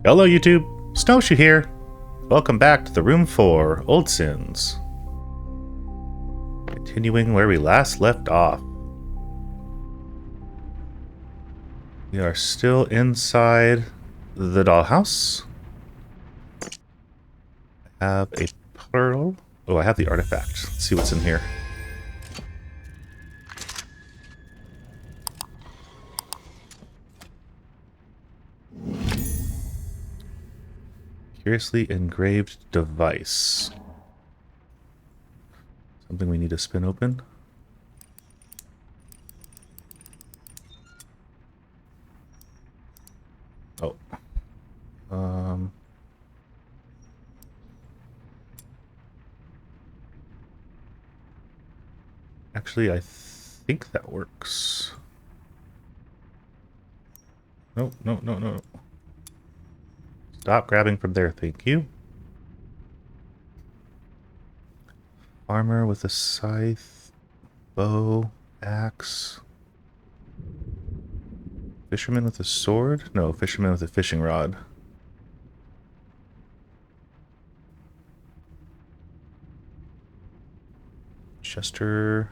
Hello YouTube, Snowshoe here. Welcome back to the room for Old Sins. Continuing where we last left off. We are still inside the dollhouse. I have a pearl. Oh, I have the artifact. Let's see what's in here. Curiously engraved device. Something we need to spin open. Oh. Actually, I think that works. No, no, no, no. Stop grabbing from there, thank you. Farmer with a scythe, bow, axe. Fisherman with a sword? No, fisherman with a fishing rod. Chester.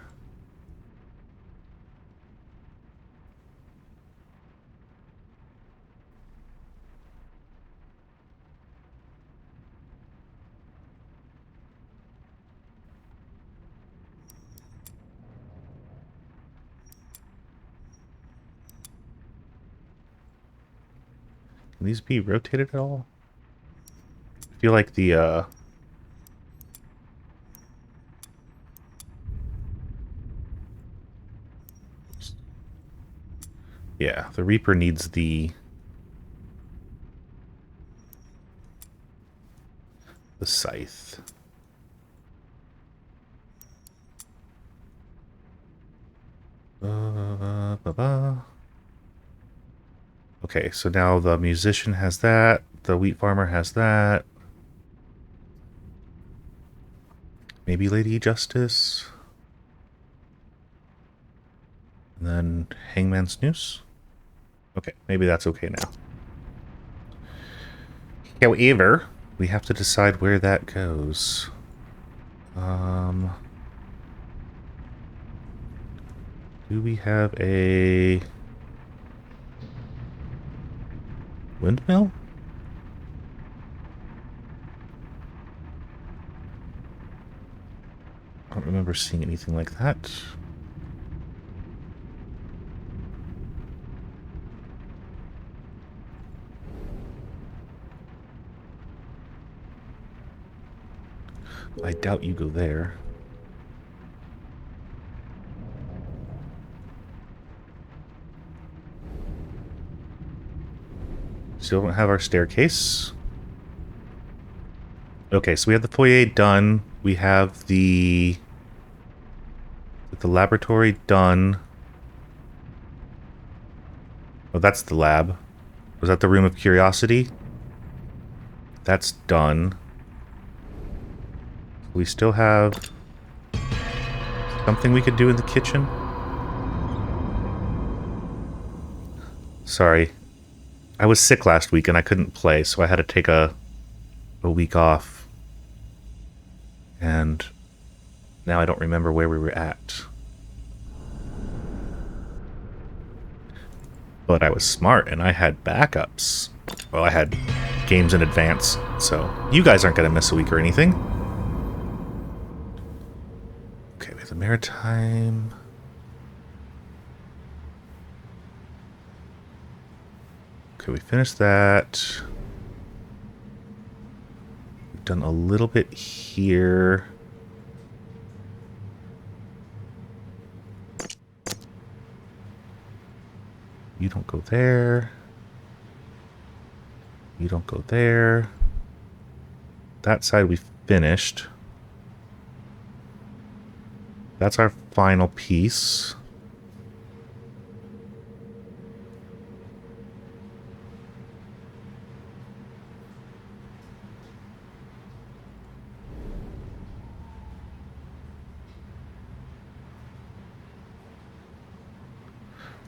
Can these be rotated at all? I feel like the yeah, the Reaper needs the scythe. Okay, so now the musician has that, the wheat farmer has that. Maybe Lady Justice. And then Hangman's Noose. Okay, maybe that's okay now. However, we have to decide where that goes. Do we have a windmill? I don't remember seeing anything like that. I doubt you go there. Still don't have our staircase. Okay, so we have the foyer done. We have the laboratory done. Oh, that's the lab. Was that the room of curiosity? That's done. We still have something we could do in the kitchen. Sorry. I was sick last week and I couldn't play, so I had to take a week off. And now I don't remember where we were at. But I was smart and I had backups. Well, I had games in advance, so you guys aren't going to miss a week or anything. Okay, we have the maritime. Okay, we finished that. We've done a little bit here. You don't go there. You don't go there. That side we finished. That's our final piece.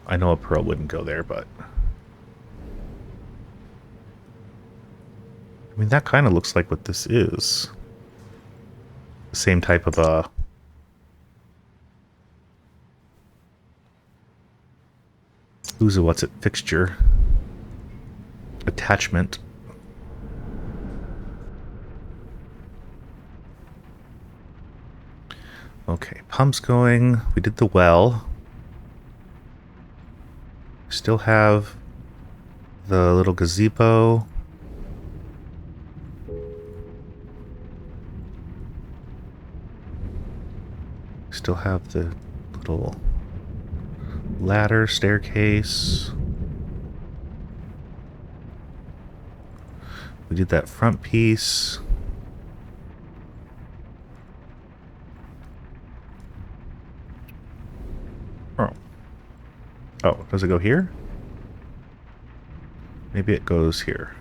I know a pearl wouldn't go there, but... I mean, that kind of looks like what this is. The same type of, who's a what's it fixture. Attachment. Okay, pump's going. We did the well. Still have the little gazebo. Still have the little ladder, staircase. We did that front piece. Oh. Oh, does it go here? Maybe it goes here.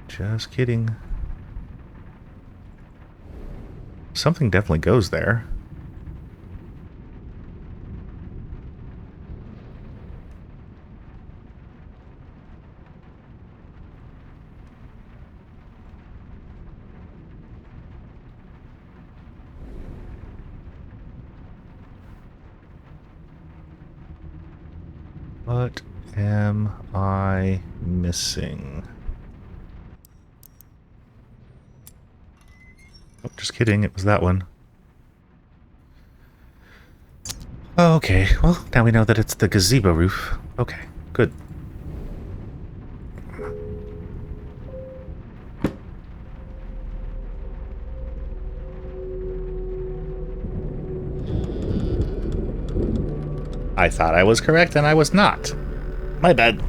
Just kidding. Something definitely goes there. What am I missing? Oh, just kidding, it was that one. Oh, okay, well, now we know that it's the gazebo roof. Okay, good. I thought I was correct, and I was not. My bad.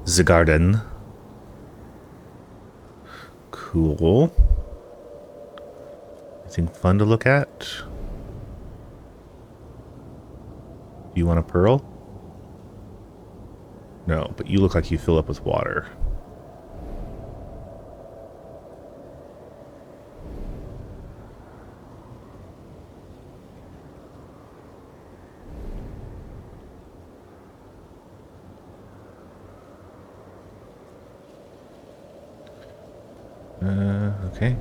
The garden. Cool. Anything fun to look at? You want a pearl? No, but you look like you fill up with water. Okay.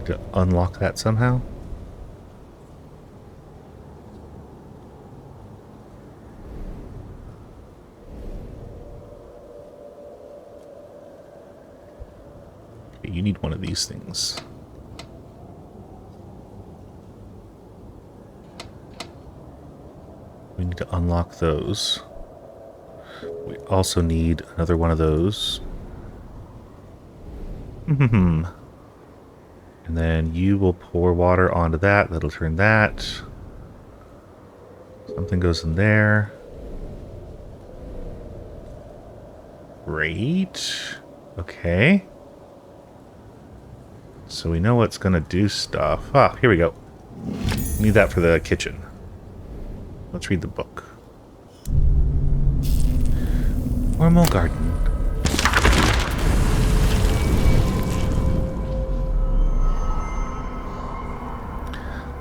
To unlock that somehow? Okay, you need one of these things. We need to unlock those. We also need another one of those. And then you will pour water onto that. That'll turn that. Something goes in there. Great. Okay. So we know what's going to do stuff. Ah, here we go. Need that for the kitchen. Let's read the book. Normal garden.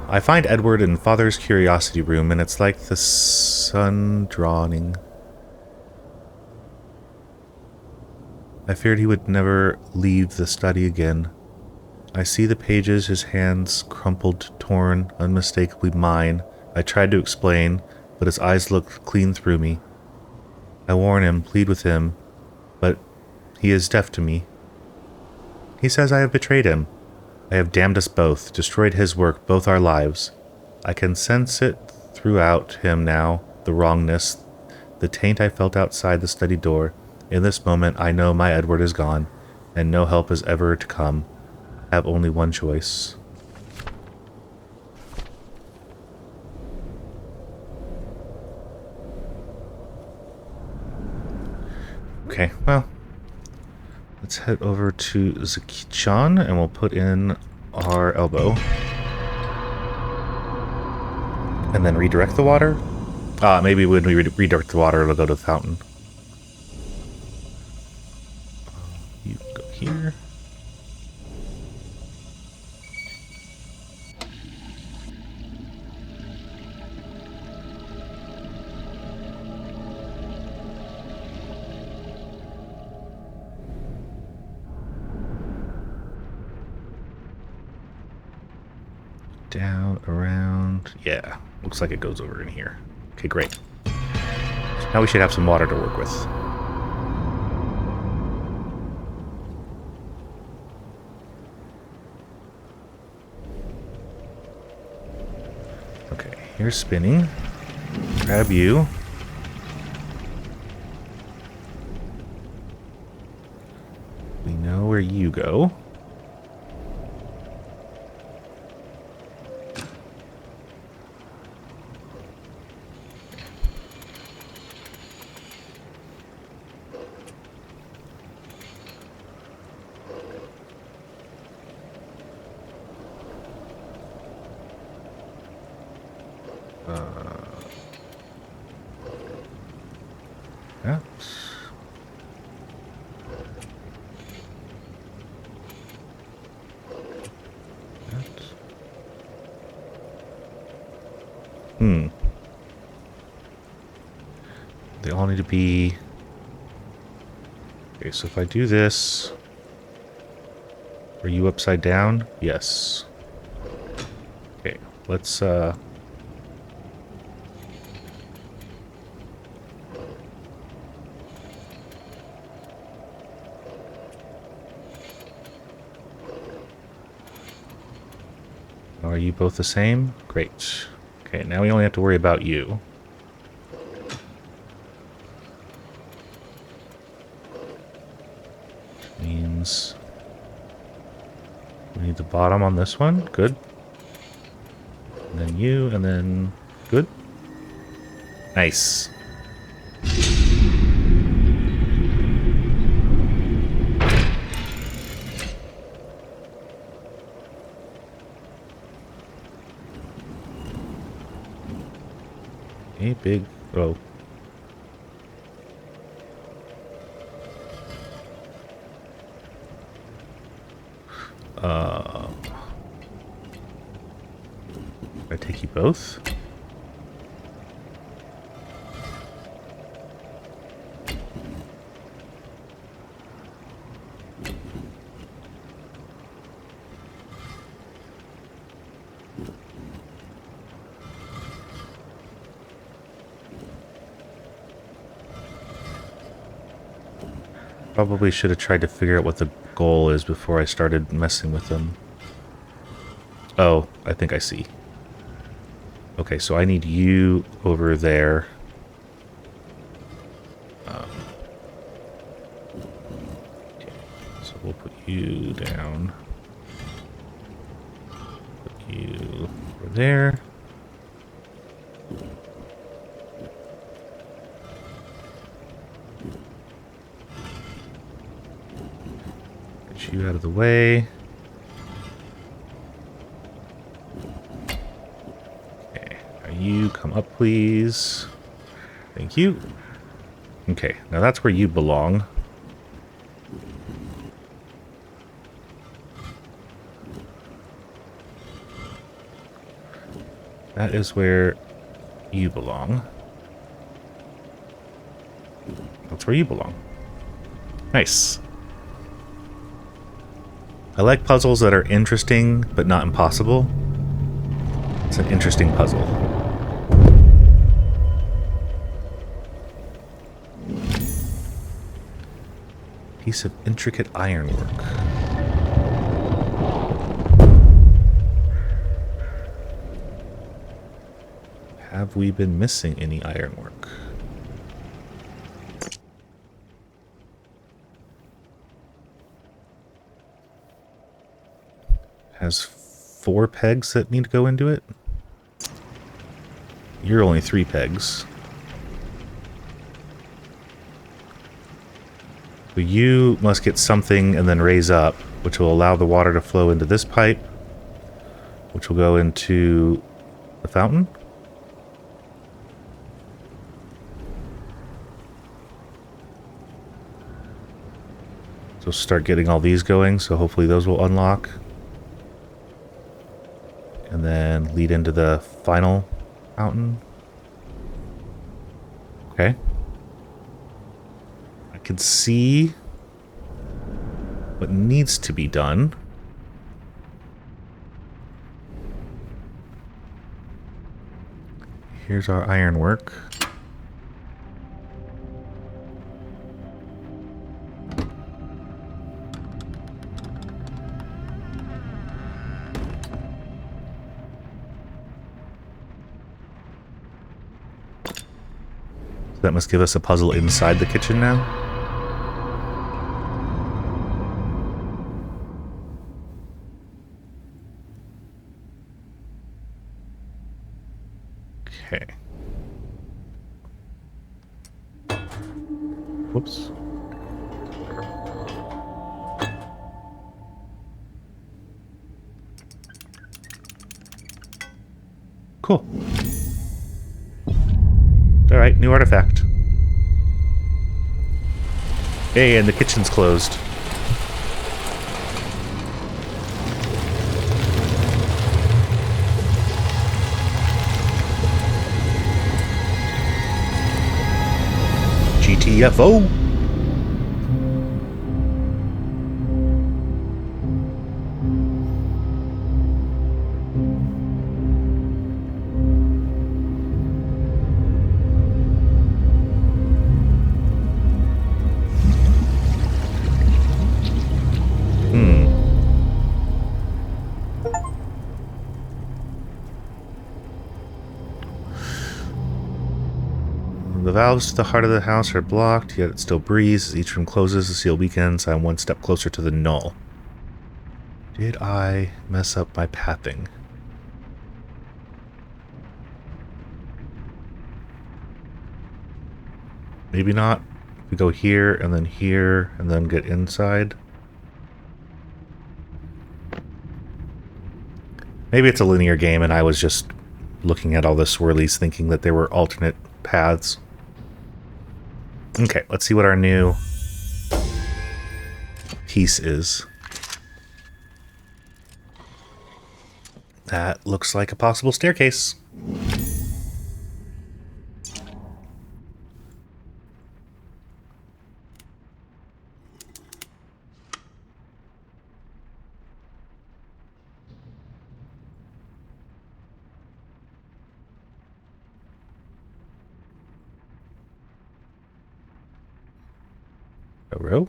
I find Edward in Father's curiosity room, and it's like the sun dawning. I feared he would never leave the study again. I see the pages, his hands crumpled, torn, unmistakably mine. I tried to explain, but his eyes looked clean through me. I warn him, plead with him, but he is deaf to me. He says I have betrayed him. I have damned us both, destroyed his work, both our lives. I can sense it throughout him now, the wrongness, the taint I felt outside the study door. In this moment, I know my Edward is gone, and no help is ever to come. I have only one choice. Okay, well, Let's head over to Zakichan and we'll put in our elbow. And then redirect the water? Maybe when we redirect the water, it'll go to the fountain. You go here. Down, around. Yeah, looks like it goes over in here. Okay, great. So now we should have some water to work with. Okay, here's spinning. Grab you. We know where you go. They all need to be... Okay, so if I do this... Are you upside down? Yes. Okay, let's, Are you both the same? Great. Okay, now we only have to worry about you. Which means we need the bottom on this one. Good. And then you, and then... Good. Nice. A big... Oh. I take you both? Probably should have tried to figure out what the goal is before I started messing with them. Oh, I think I see. Okay, so I need you over there. Okay, so we'll put you down. Put you over there. Get you out of the way. You come up, please. Thank you. Okay, now that's where you belong. That is where you belong. That's where you belong. Nice. I like puzzles that are interesting, but not impossible. It's an interesting puzzle. Piece of intricate ironwork. Have we been missing any ironwork? Has 4 pegs that need to go into it? You're only 3 pegs. So you must get something and then raise up, which will allow the water to flow into this pipe, which will go into the fountain. So start getting all these going, so hopefully those will unlock. And then lead into the final fountain. Okay. I can see what needs to be done. Here's our ironwork. That must give us a puzzle inside the kitchen now. Okay. Whoops. Cool. Alright, new artifact. Hey, and the kitchen's closed. GTFO! The valves to the heart of the house are blocked, yet it still breathes. As each room closes, the seal weakens. I am one step closer to the null. Did I mess up my pathing? Maybe not. If we go here, and then get inside. Maybe it's a linear game and I was just looking at all the swirlies thinking that there were alternate paths. Okay, let's see what our new piece is. That looks like a possible staircase. A row?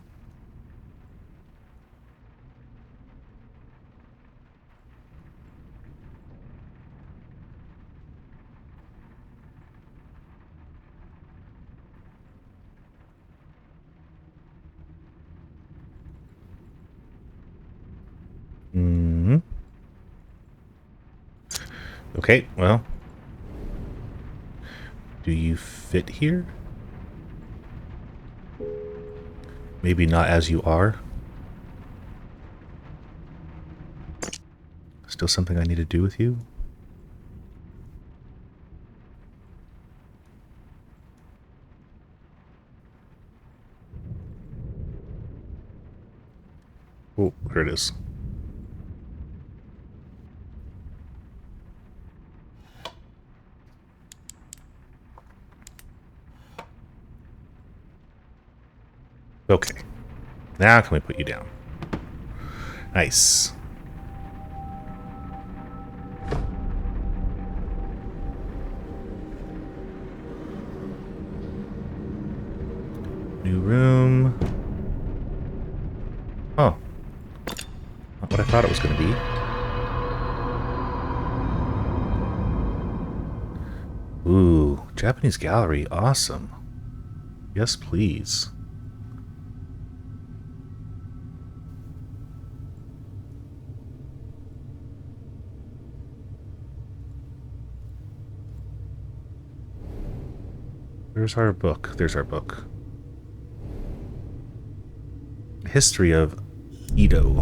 Mm-hmm. Okay, well. Do you fit here? Maybe not as you are. Still something I need to do with you? Oh, there it is. Okay. Now can we put you down? Nice. New room. Oh. Not what I thought it was going to be. Ooh, Japanese gallery. Awesome. Yes, please. There's our book. There's our book. history of Edo.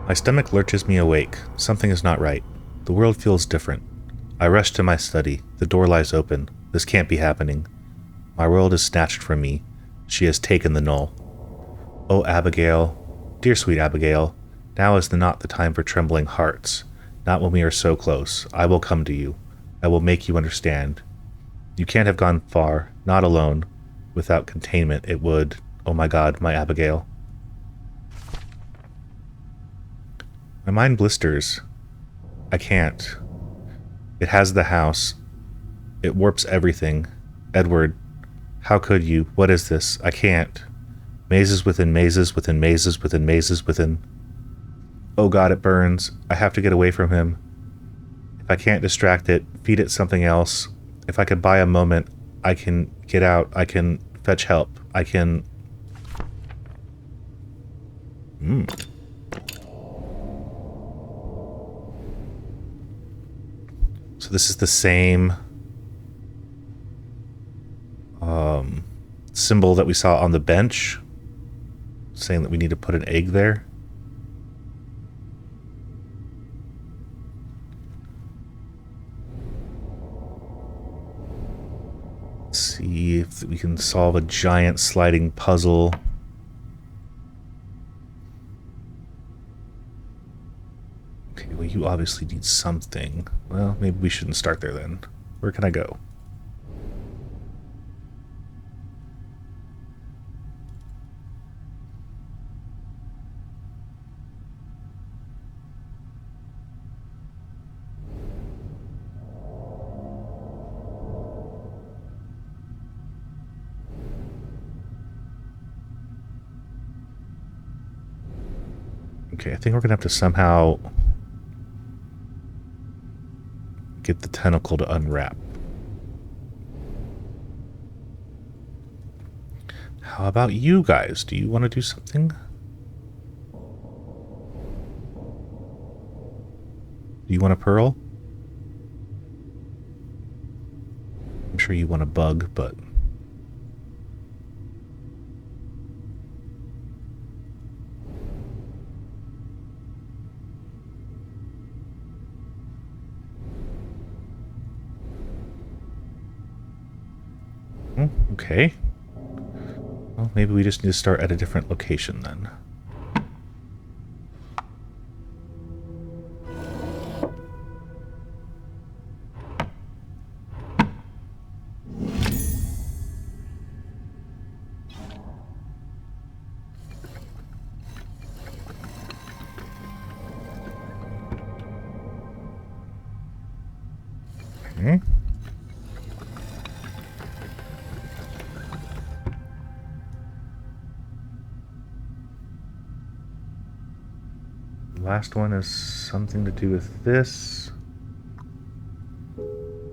My stomach lurches me awake. Something is not right. The world feels different. I rush to my study. The door lies open. This can't be happening. My world is snatched from me. She has taken the null. Oh, Abigail, dear sweet Abigail, now is not the time for trembling hearts. Not when we are so close. I will come to you. I will make you understand. You can't have gone far, not alone. Without containment, it would... Oh my God, my Abigail. My mind blisters. I can't. It has the house. It warps everything. Edward, how could you? What is this? I can't. Mazes within mazes within mazes within mazes within... Oh God, it burns. I have to get away from him. If I can't distract it, feed it something else. If I could buy a moment, I can get out. I can fetch help. I can... So this is the same symbol that we saw on the bench, saying that we need to put an egg there. Let's see if we can solve a giant sliding puzzle. Okay, well, you obviously need something. Well, maybe we shouldn't start there then. Where can I go? Okay, I think we're gonna have to somehow get the tentacle to unwrap. How about you guys? Do you want to do something? Do you want a pearl? I'm sure you want a bug, but... Okay. Well, maybe we just need to start at a different location then. Okay. Last one is something to do with this.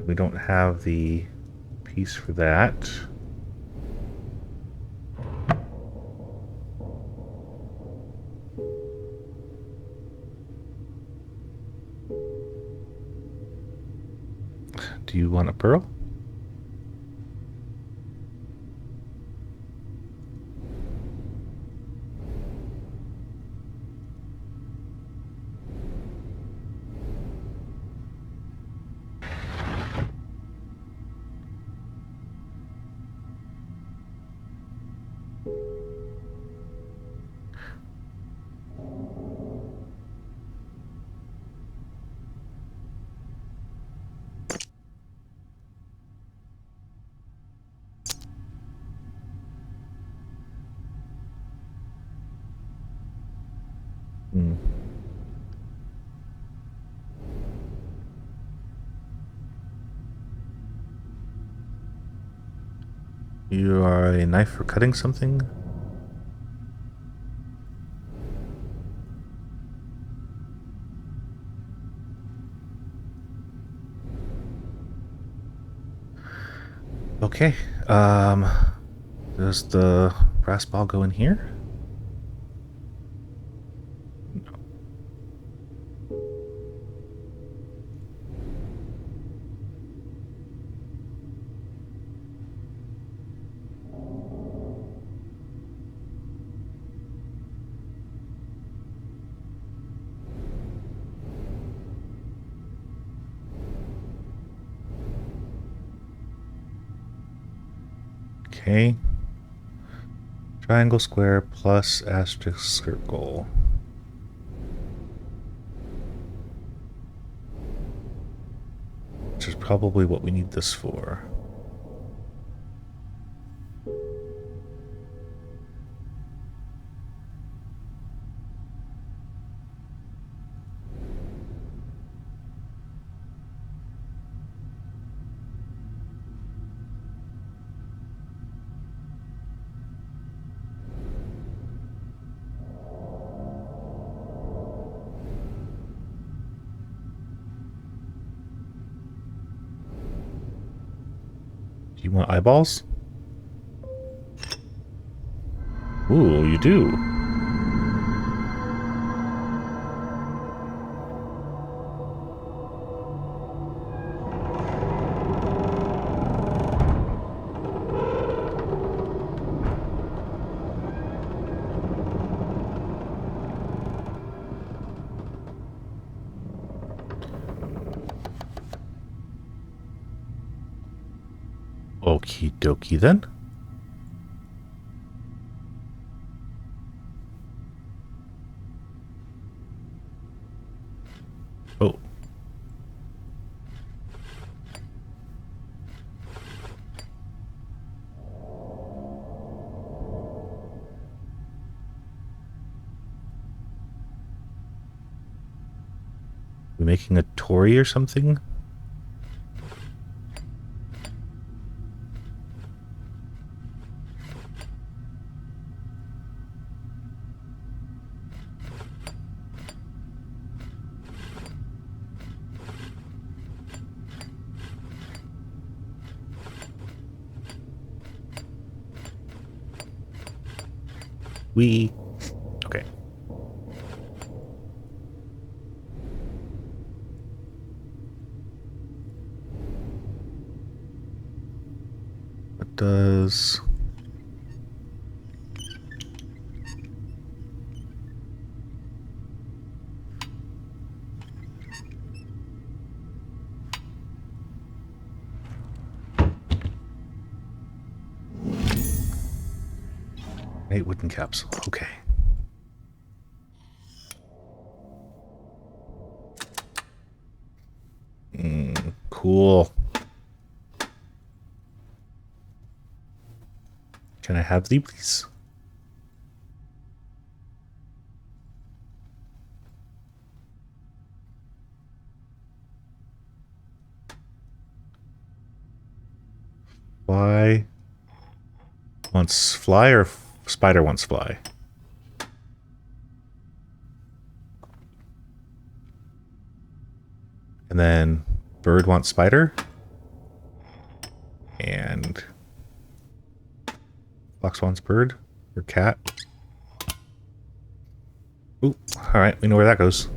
We don't have the piece for that. Do you want a pearl? You are a knife for cutting something? Okay, does the brass ball go in here? No. Okay. Triangle, square, plus asterisk, circle. Which is probably what we need this for. Do you want eyeballs? Ooh, you do. Okie dokie then. Oh. We making a Tory or something? Okay. What does... Eight wooden capsule. Okay. Cool. Can I have thee, please? Fly wants fly or spider wants fly? And then bird wants spider. And fox wants bird or cat. Ooh, alright, we know where that goes.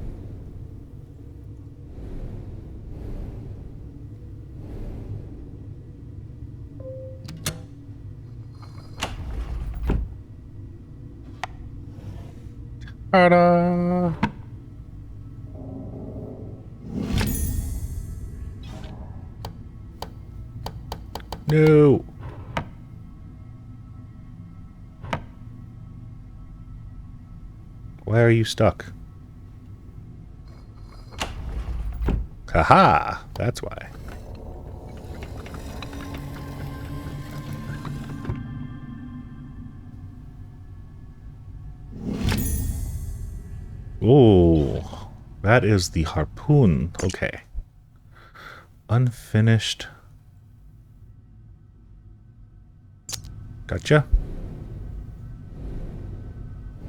Ta-da! No! Why are you stuck? Haha! That's why. Oh, that is the harpoon. Okay. Unfinished. Gotcha.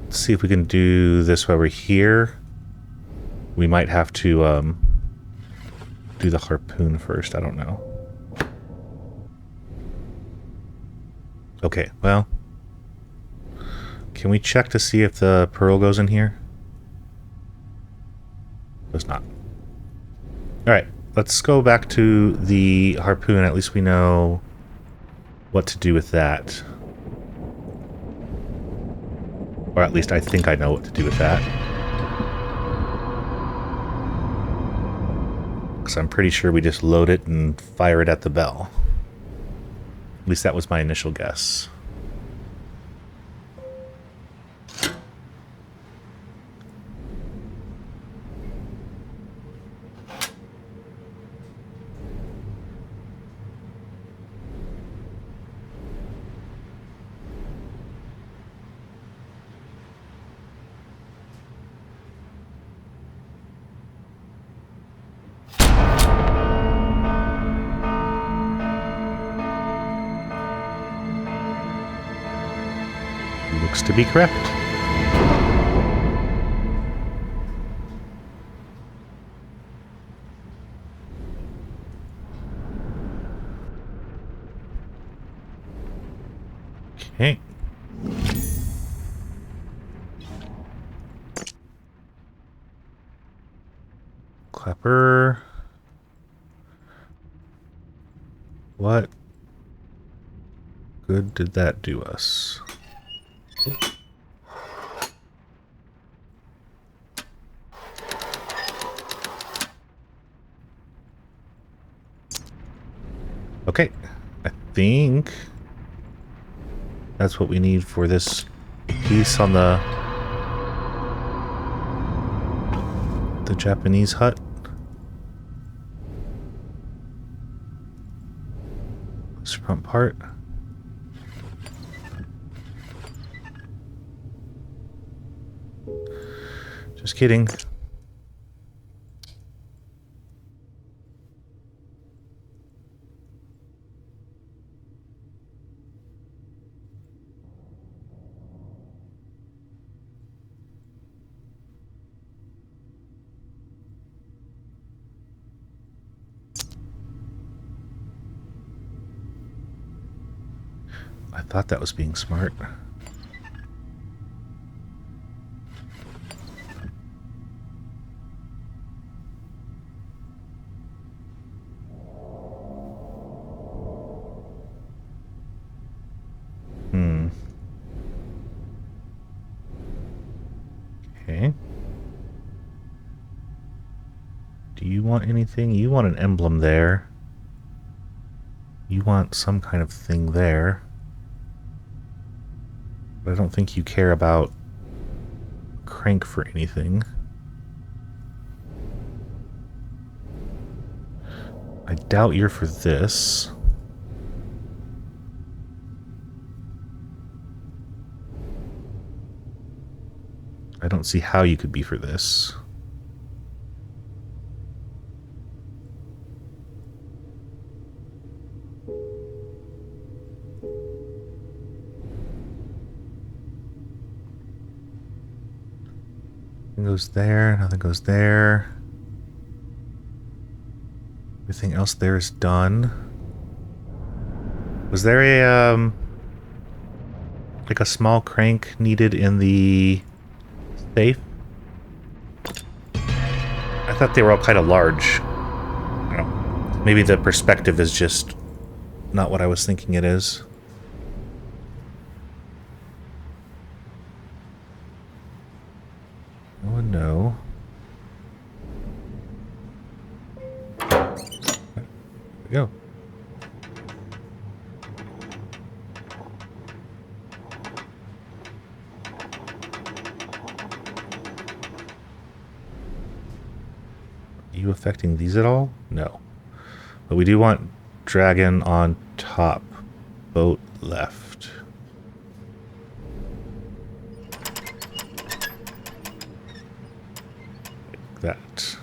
Let's see if we can do this while we're here. We might have to do the harpoon first. I don't know. Okay, well. Can we check to see if the pearl goes in here? Does not. Alright, let's go back to the harpoon. At least we know what to do with that. Or at least I think I know what to do with that. Because I'm pretty sure we just load it and fire it at the bell. At least that was my initial guess. Looks to be correct. Okay. Clapper. What good did that do us? Okay, I think that's what we need for this piece on the Japanese hut. This front part. Just kidding. I thought that was being smart. Okay. Do you want anything? You want an emblem there. You want some kind of thing there. But I don't think you care about crank for anything. I doubt you're for this. I don't see how you could be for this. Nothing goes there, nothing goes there. Everything else there is done. Was there a, like a small crank needed in the safe? I thought they were all kind of large. I don't know. Maybe the perspective is just not what I was thinking it is. Oh no. There we go. Are you affecting these at all? No. But we do want dragon on top. Boat left. Like that.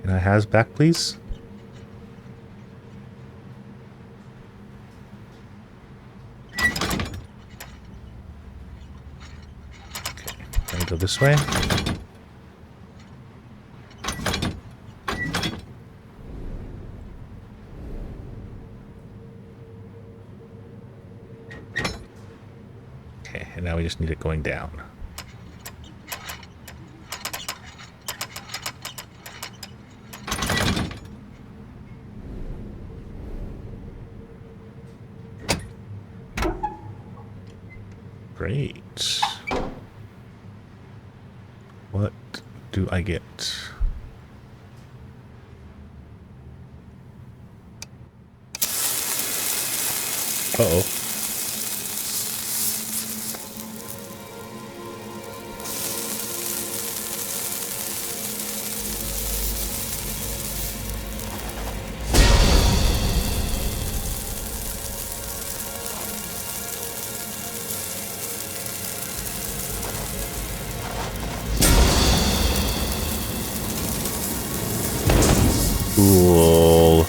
Can I has back, please? Okay, go this way. Okay, and now we just need it going down. Great. What do I get? Uh-oh. Cool.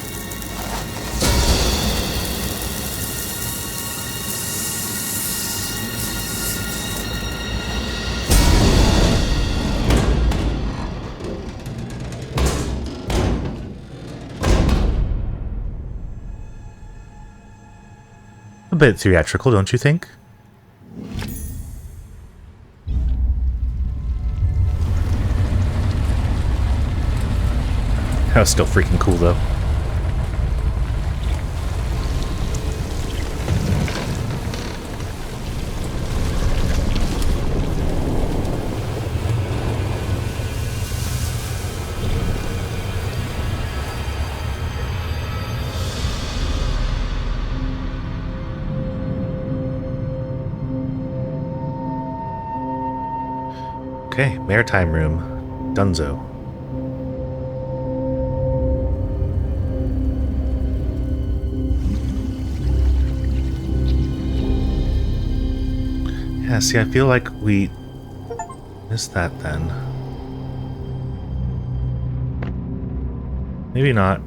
A bit theatrical, don't you think? That was still freaking cool, though. Okay, maritime room. Dunzo. Yeah, see, I feel like we missed that then. Maybe not.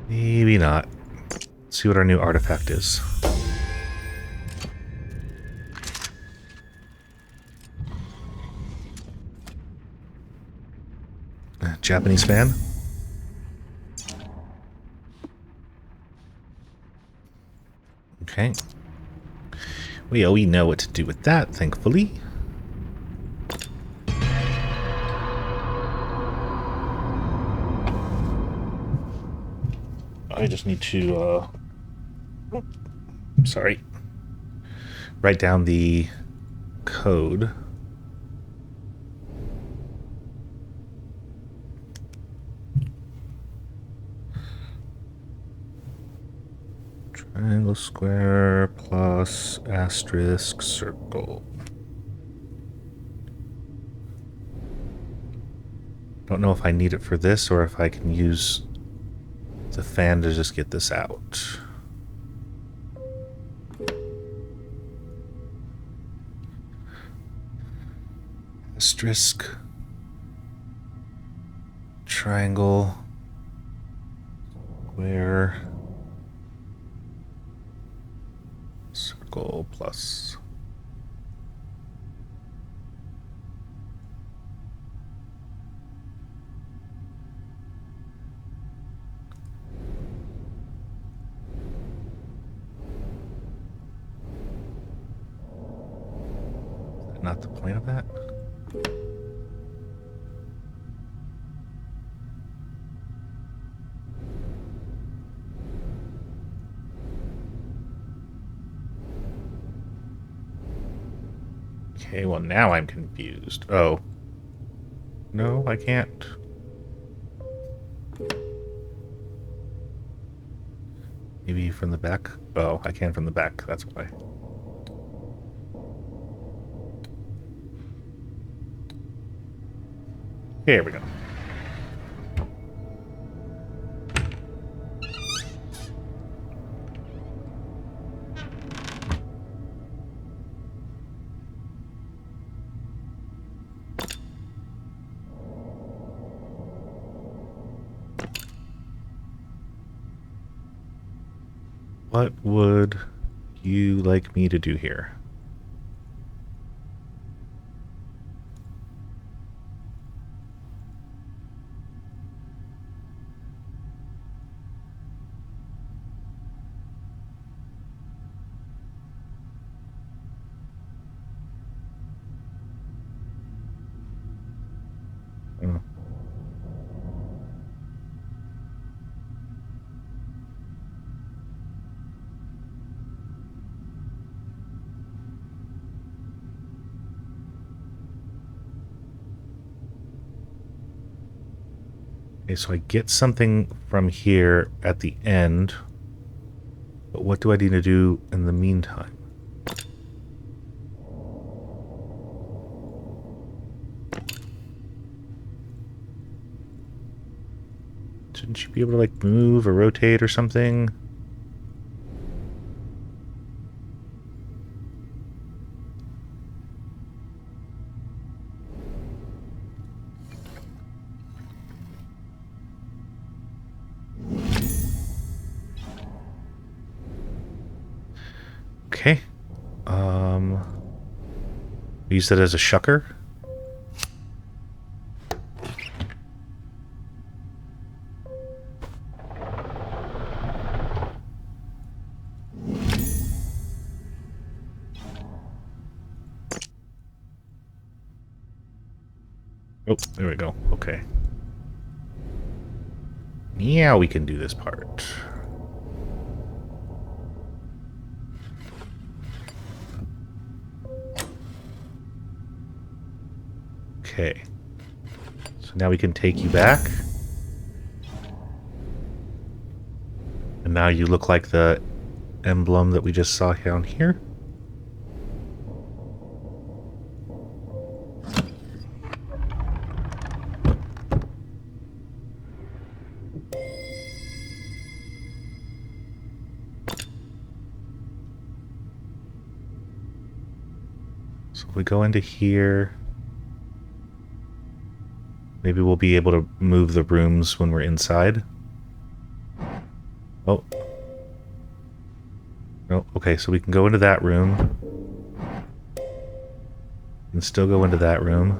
Maybe not. Let's see what our new artifact is. Japanese fan. Okay. We know what to do with that, thankfully. I just need to, sorry. Write down the code. Triangle, square, plus, asterisk, circle. Don't know if I need it for this or if I can use the fan to just get this out. Asterisk, triangle, square, circle, plus. Is that not the point of that? Okay, well now I'm confused. Oh. No, I can't. Maybe from the back? Oh, I can from the back, that's why. Here we go. What would you like me to do here? Oh. Okay, so I get something from here at the end, but what do I need to do in the meantime? Shouldn't you be able to, like, move or rotate or something? Okay. Use that as a shucker. Oh, there we go. Okay. Yeah, we can do this part. Okay. So now we can take you back. And now you look like the emblem that we just saw down here. So if we go into here, maybe we'll be able to move the rooms when we're inside. Oh. No, okay, so we can go into that room. And still go into that room.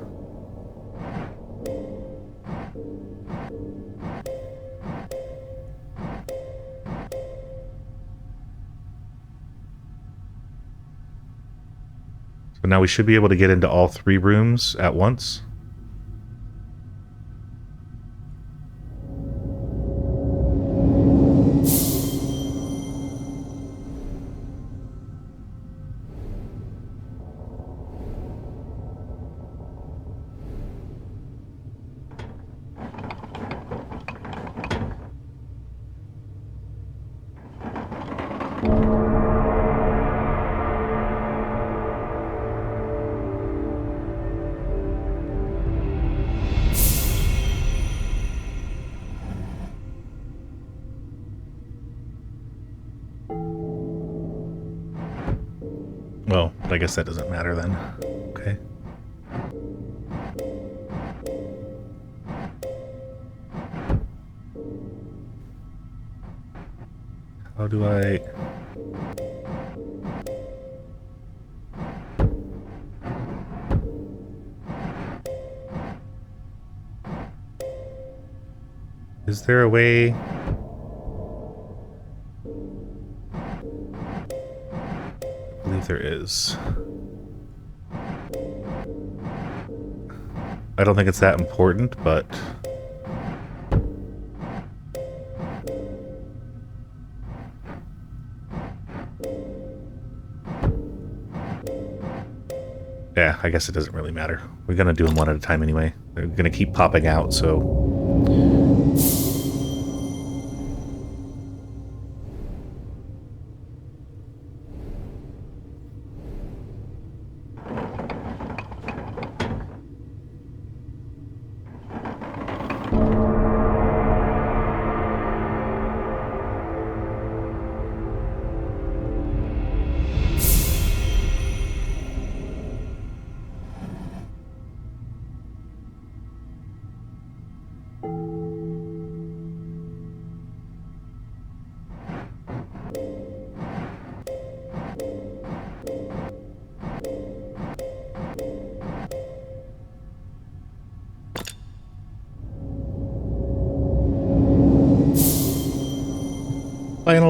So now we should be able to get into all three rooms at once. Well, I guess that doesn't matter then. Okay. How do I... Is there a way... I believe there is. I don't think it's that important, but... Yeah, I guess it doesn't really matter. We're gonna do them one at a time anyway. They're gonna keep popping out, so...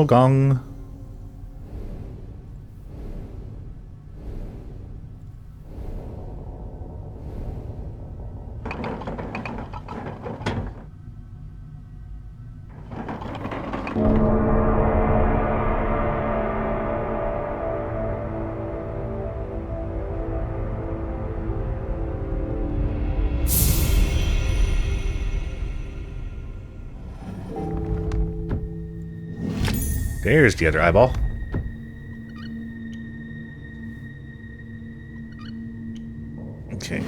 Final gong. There's the other eyeball. Okay.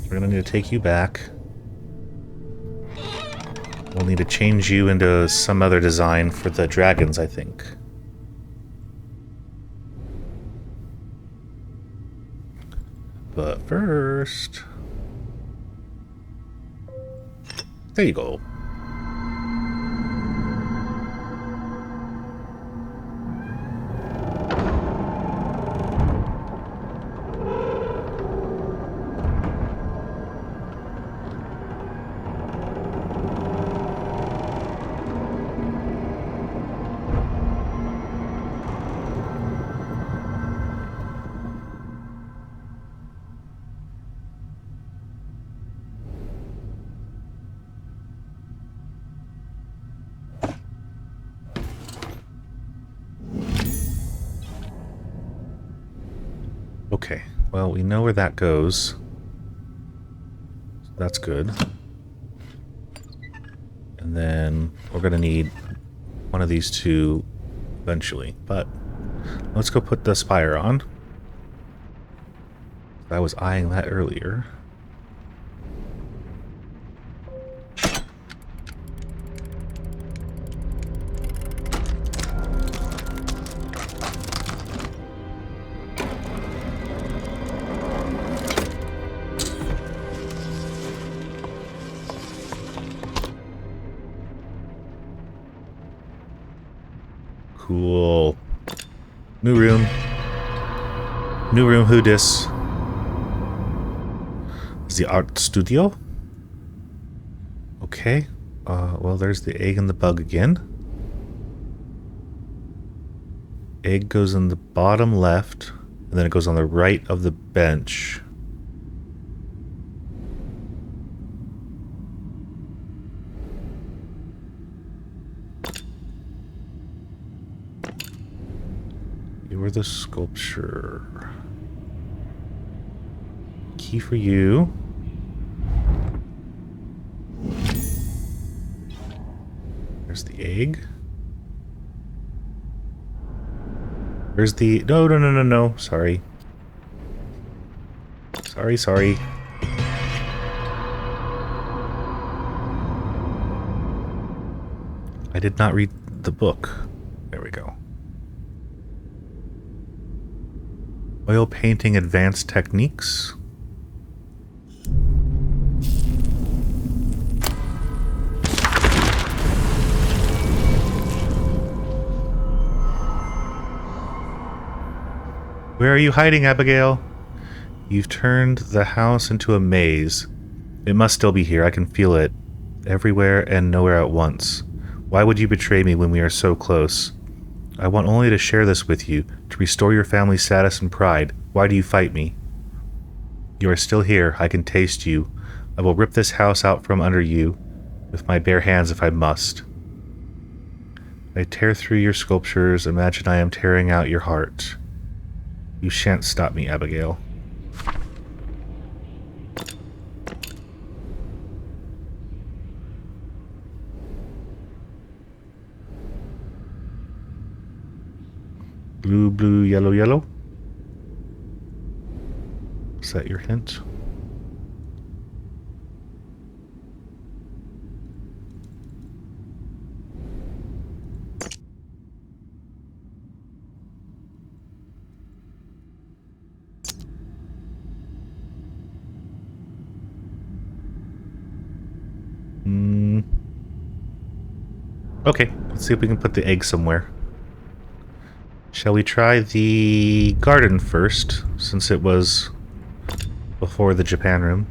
We're gonna need to take you back. We'll need to change you into some other design for the dragons, I think. But first... There you go. Okay, well, we know where that goes. That's good. And then we're going to need one of these two eventually. But let's go put the spire on. I was eyeing that earlier. Cool. New room. New room, who dis? Is the art studio? Okay. Well, there's the egg and the bug again. Egg goes in the bottom left, and then it goes on the right of the bench. You were the sculpture. Key for you. There's the egg. Where's the... No. Sorry. Sorry. I did not read the book. There we go. Oil painting advanced techniques. Where are you hiding, Abigail? You've turned the house into a maze. It must still be here. I can feel it. Everywhere and nowhere at once. Why would you betray me when we are so close? I want only to share this with you, to restore your family's status and pride. Why do you fight me? You are still here. I can taste you. I will rip this house out from under you, with my bare hands if I must. I tear through your sculptures. Imagine I am tearing out your heart. You shan't stop me, Abigail. Blue, blue, yellow, yellow. Is that your hint? Okay, let's see if we can put the egg somewhere. Shall we try the garden first, since it was before the Japan room?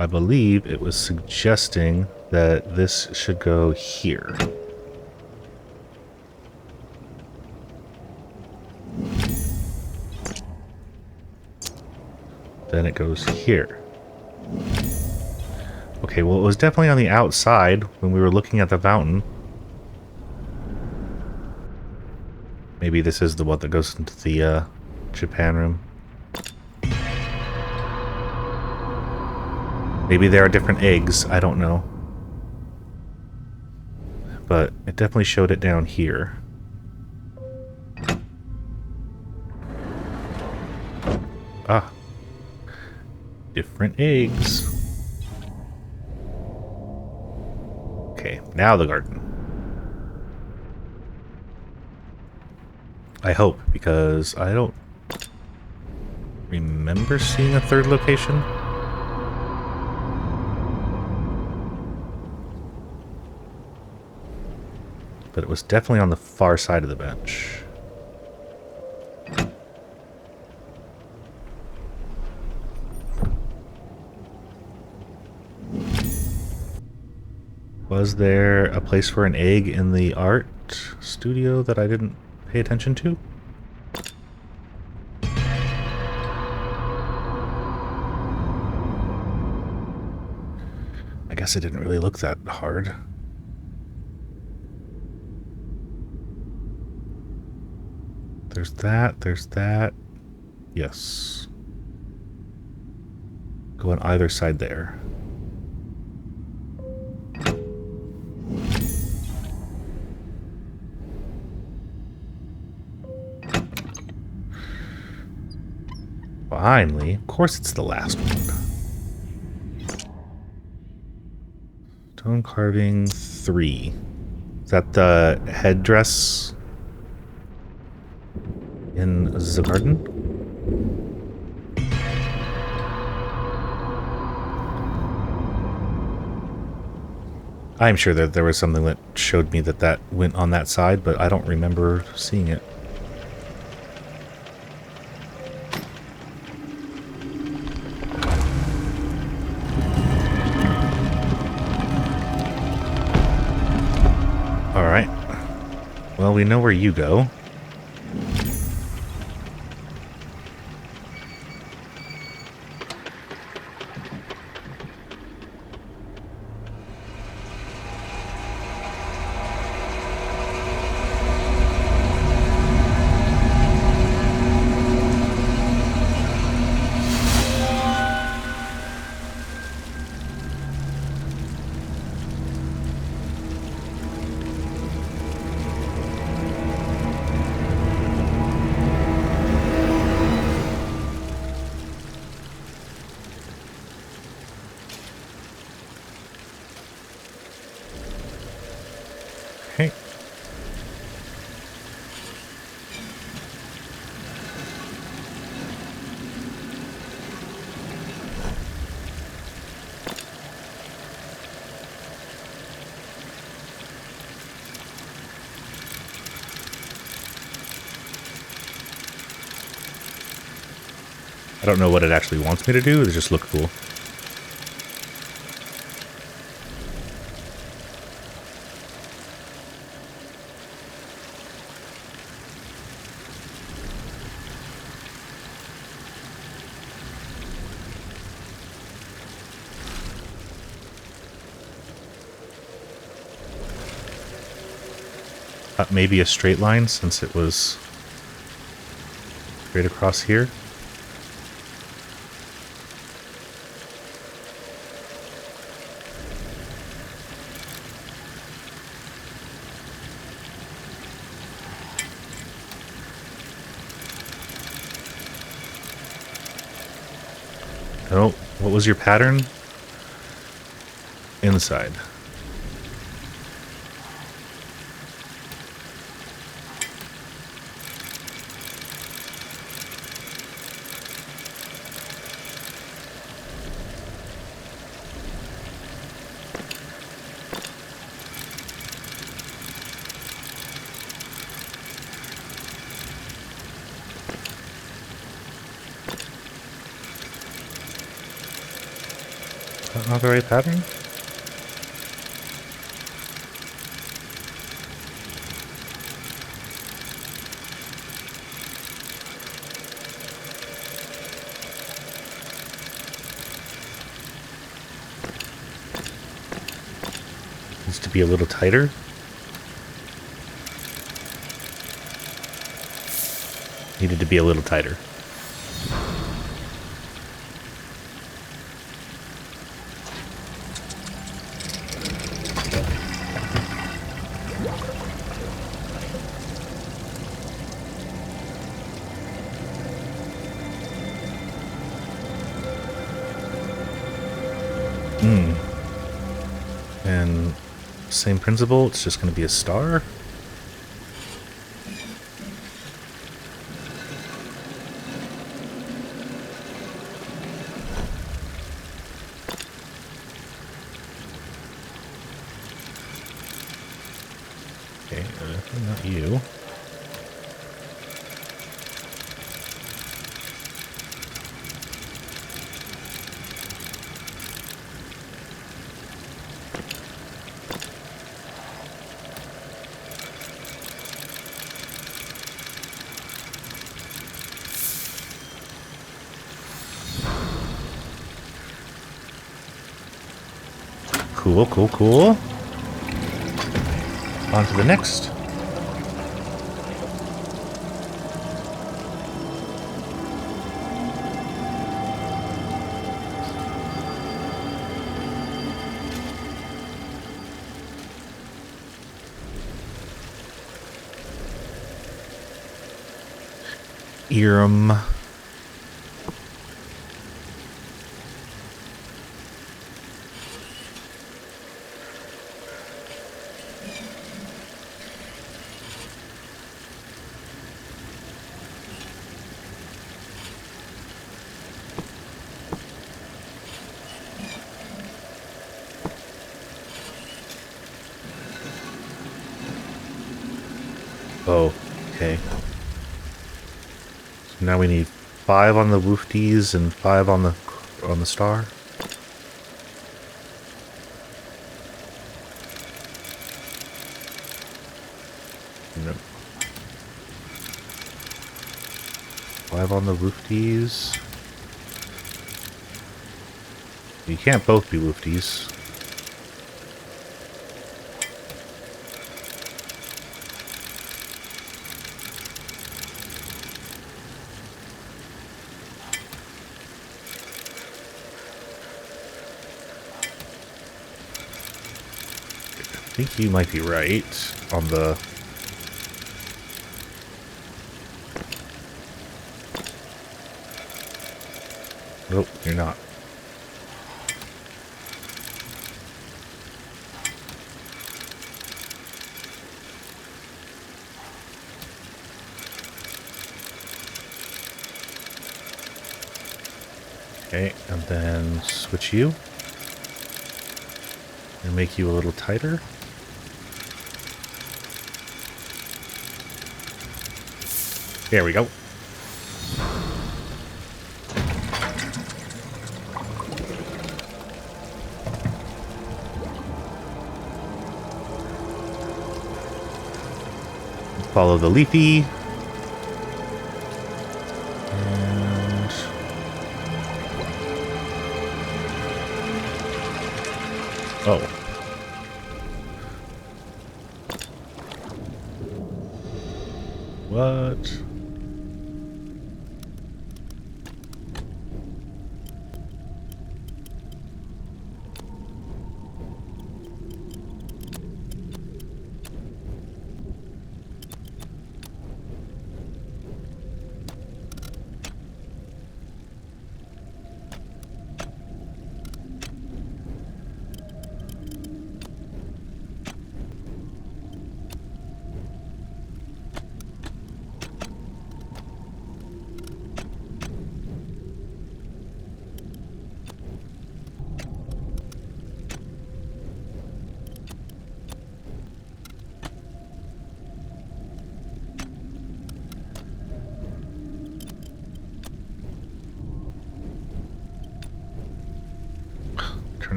I believe it was suggesting that this should go here. Then it goes here. Okay, well, it was definitely on the outside when we were looking at the fountain. Maybe this is the one that goes into the Japan room. Maybe there are different eggs, I don't know. But it definitely showed it down here. Ah. Different eggs. Okay, now the garden. I hope, because I don't remember seeing a third location. But it was definitely on the far side of the bench. Was there a place for an egg in the art studio that I didn't pay attention to? I guess it didn't really look that hard. There's that, there's that. Yes. Go on either side there. Finally. Of course it's the last one. Stone carving 3. Is that the headdress in the garden? I'm sure that there was something that showed me that that went on that side, but I don't remember seeing it. Alright. Well, we know where you go. Okay. I don't know what it actually wants me to do, it just looked cool. Maybe a straight line since it was straight across here. Oh, what was your pattern? Inside. not the right pattern? Needs to be a little tighter. Needed to be a little tighter. And same principle, it's just going to be a star. Okay, not you. Cool, cool, cool. On to the next. Earm. Oh, okay. So now we need 5 on the woofties and 5 on the star. Nope. 5 on the woofties. You can't both be woofties. I think you might be right on the... Nope, you're not. Okay, and then switch you. And make you a little tighter. There we go. Follow the leafy. And... oh. What?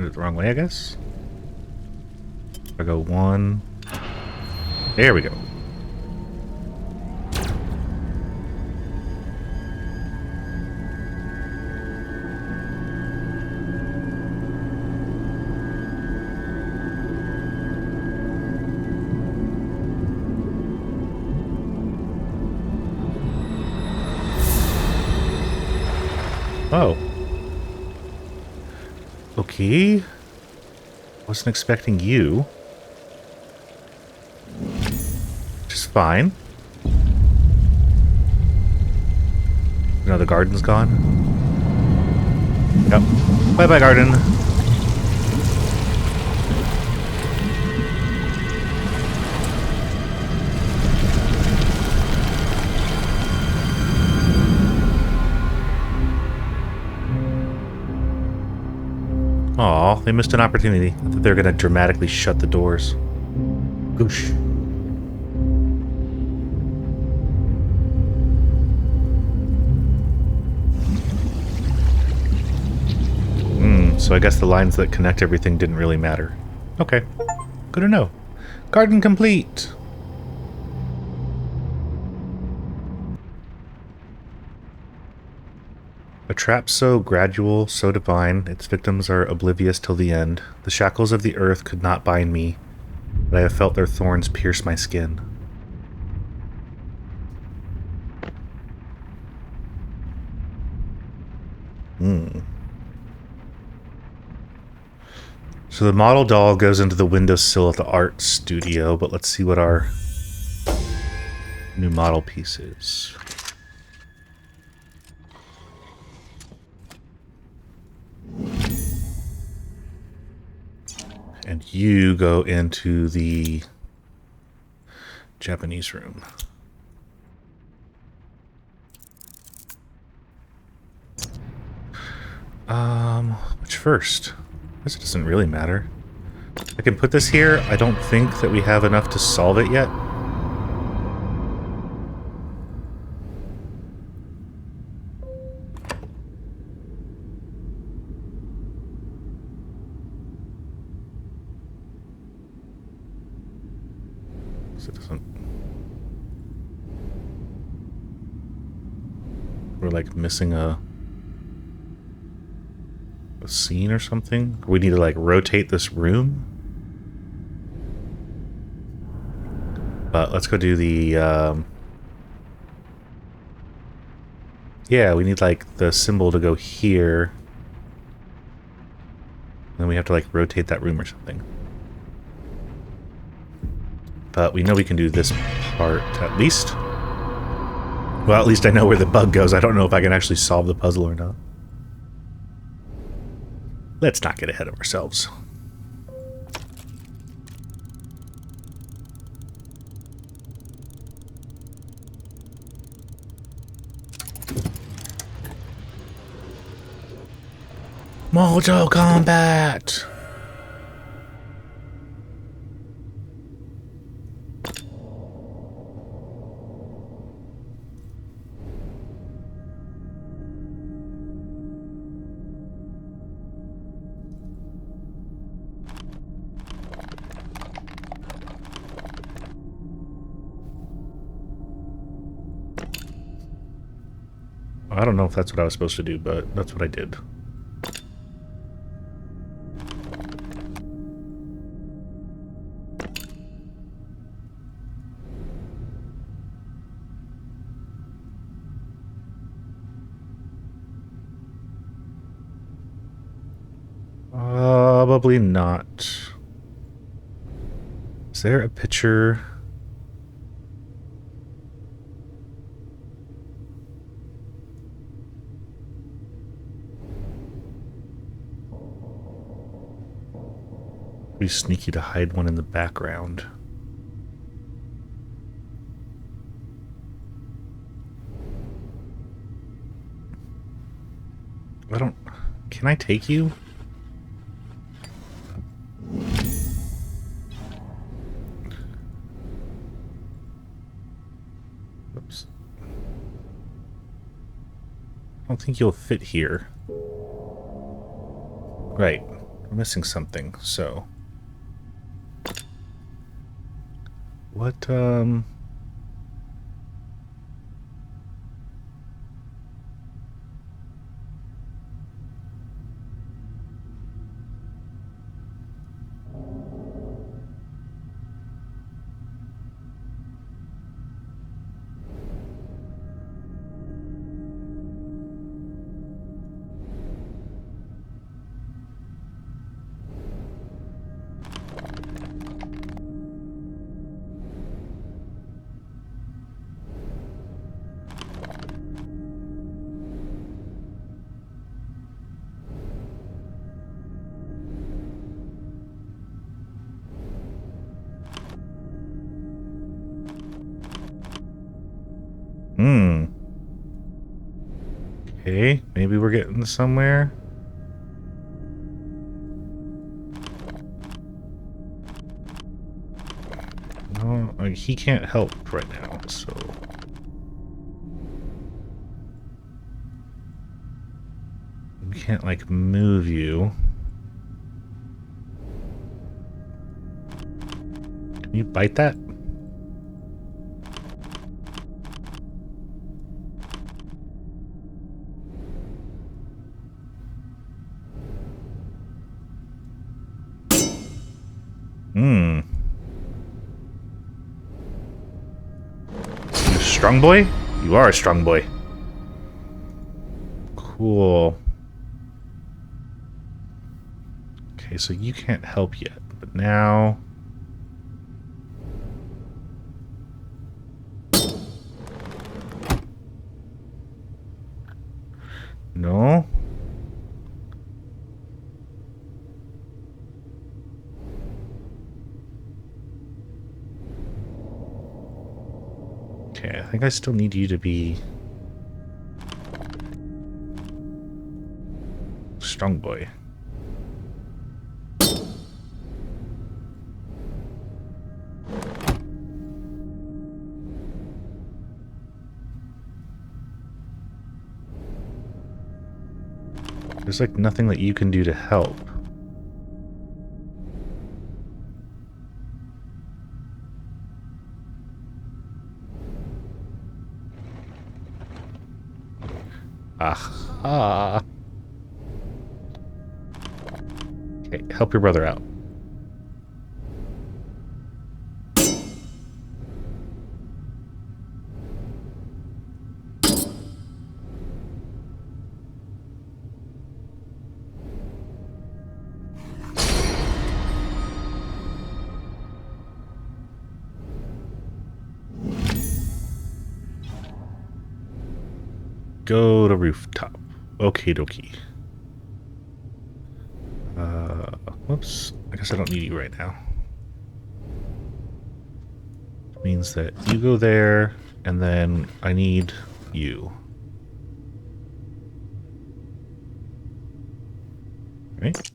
Turned it the wrong way, I guess. I go 1. There we go. Oh. Okay. Wasn't expecting you. Which is fine. No, the garden's gone. Yep. Bye-bye, garden. Aw, they missed an opportunity. I thought they were going to dramatically shut the doors. Goosh. So I guess the lines that connect everything didn't really matter. Okay. Good to know. Garden complete! A trap so gradual, so divine, its victims are oblivious till the end. The shackles of the earth could not bind me, but I have felt their thorns pierce my skin. So the model doll goes into the windowsill at the art studio, but let's see what our new model piece is. And you go into the Japanese room. Which first? This doesn't really matter. I can put this here. I don't think that we have enough to solve it yet. So it doesn't... We're like missing a scene or something? We need to like rotate this room? But let's go do the yeah, we need like the symbol to go here. Then we have to like rotate that room or something. But we know we can do this part at least. Well, at least I know where the bug goes. I don't know if I can actually solve the puzzle or not. Let's not get ahead of ourselves. Mortal Kombat! I don't know if that's what I was supposed to do, but that's what I did. Probably not. Is there a picture? Be sneaky to hide one in the background. I don't... Can I take you? Oops. I don't think you'll fit here. Right. We're missing something, so... What, Okay, maybe we're getting somewhere. No, he can't help right now, so... We can't, like, move you. Can you bite that? You strong boy? You are a strong boy. Cool. Okay, so you can't help yet, but now... No? Okay, I think I still need you to be... strong boy. There's like nothing that you can do to help. Aha. Okay, help your brother out. Go to rooftop. Okie dokie. Whoops. I guess I don't need you right now. Means that you go there, and then I need you. Right?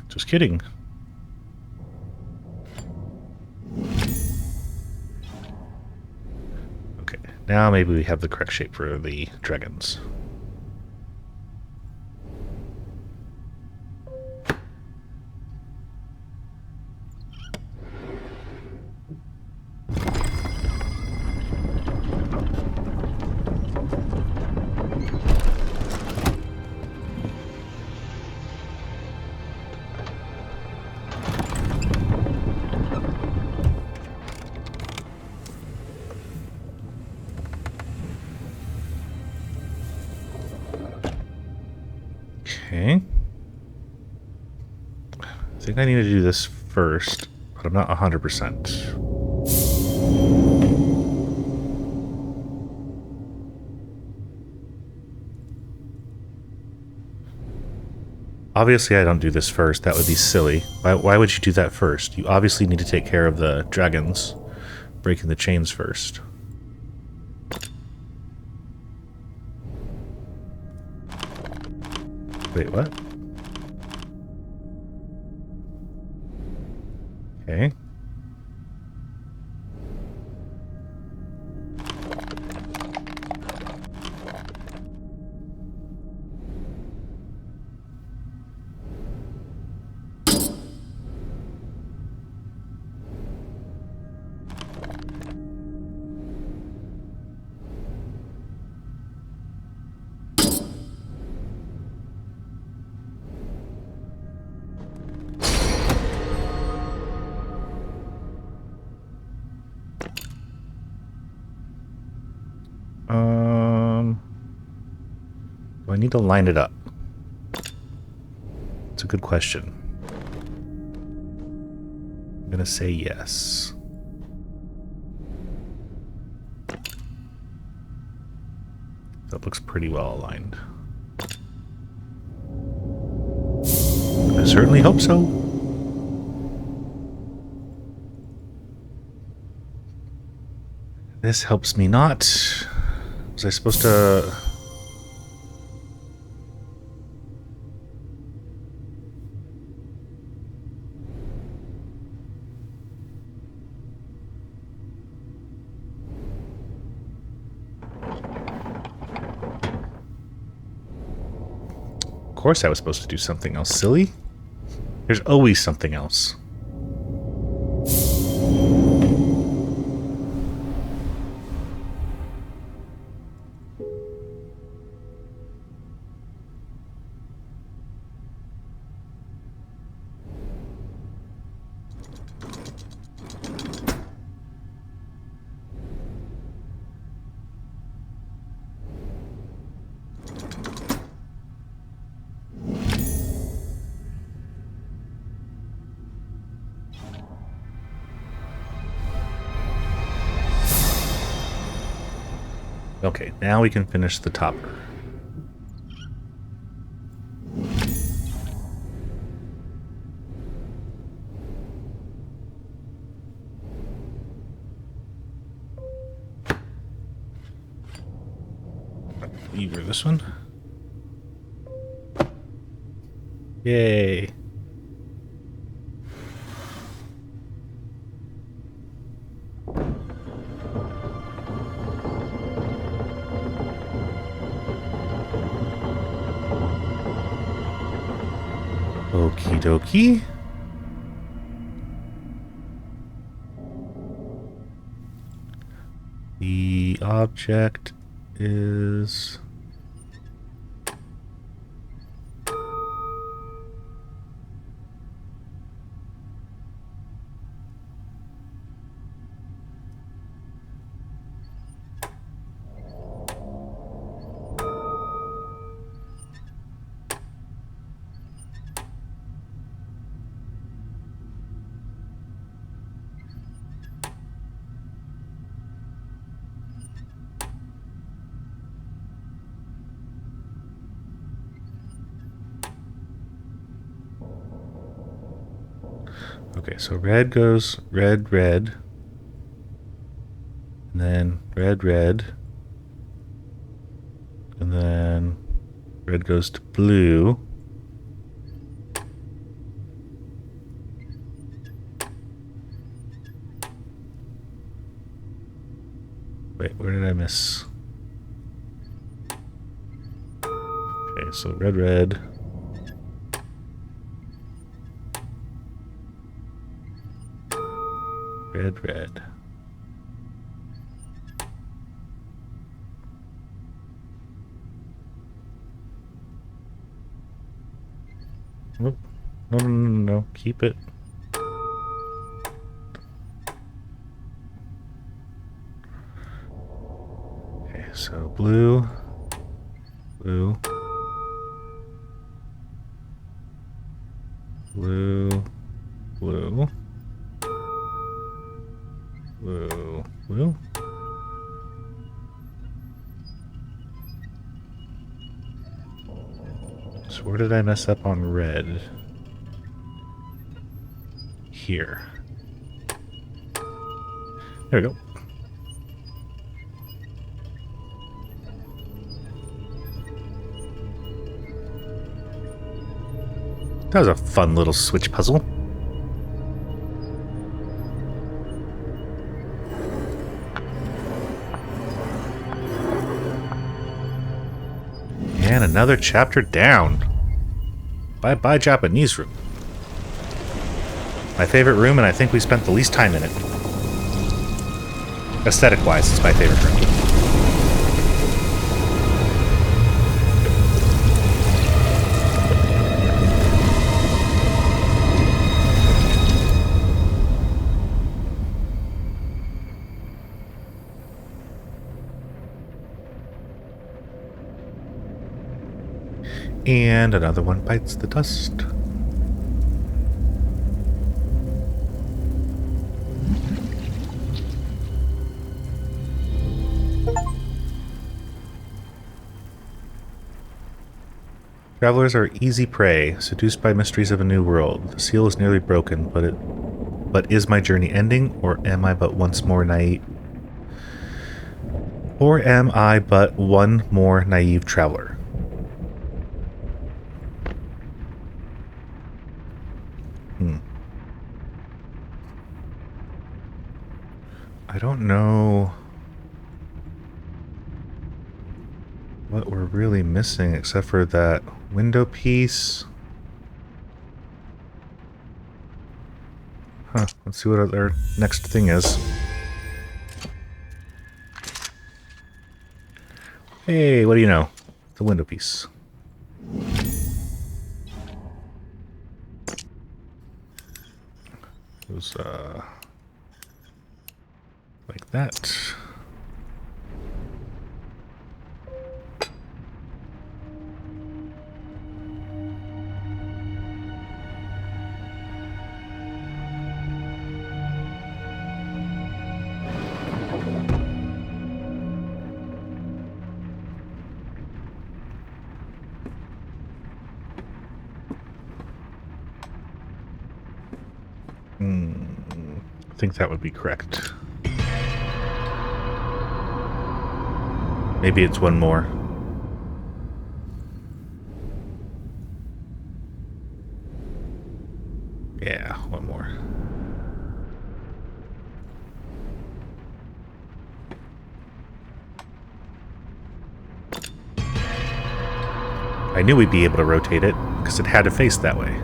Just kidding. Okay, now maybe we have the correct shape for the dragons. Okay. I think I need to do this first, but I'm not 100%. Obviously, I don't do this first. That would be silly. Why would you do that first? You obviously need to take care of the dragons, breaking the chains first. Wait, what? Okay. Do I need to line it up? It's a good question. I'm gonna say yes. That looks pretty well aligned. I certainly hope so. This helps me not. Was I supposed to... Of course I was supposed to do something else, silly. There's always something else. Okay, now we can finish the topper. Either this one. Yay. Okie dokie. The object is... Okay, so red goes red, red. And then red, red. And then red goes to blue. Wait, where did I miss? Okay, so red, red. Red, red. Nope. No, no, no, no, no. Keep it. Okay, so blue, blue, blue, blue, blue, blue. So where did I mess up on red? Here. There we go. That was a fun little switch puzzle. And another chapter down. Bye-bye Japanese room. My favorite room, and I think we spent the least time in it. Aesthetic-wise, it's my favorite room. And another one bites the dust. Travelers are easy prey, seduced by mysteries of a new world. The seal is nearly broken, but is my journey ending, or am I but once more naive? Or am I but one more naive traveler? I don't know what we're really missing except for that window piece. Huh, let's see what our next thing is. Hey, what do you know? The window piece. It was, like that. I think that would be correct. Maybe it's one more. Yeah, one more. I knew we'd be able to rotate it, because it had to face that way.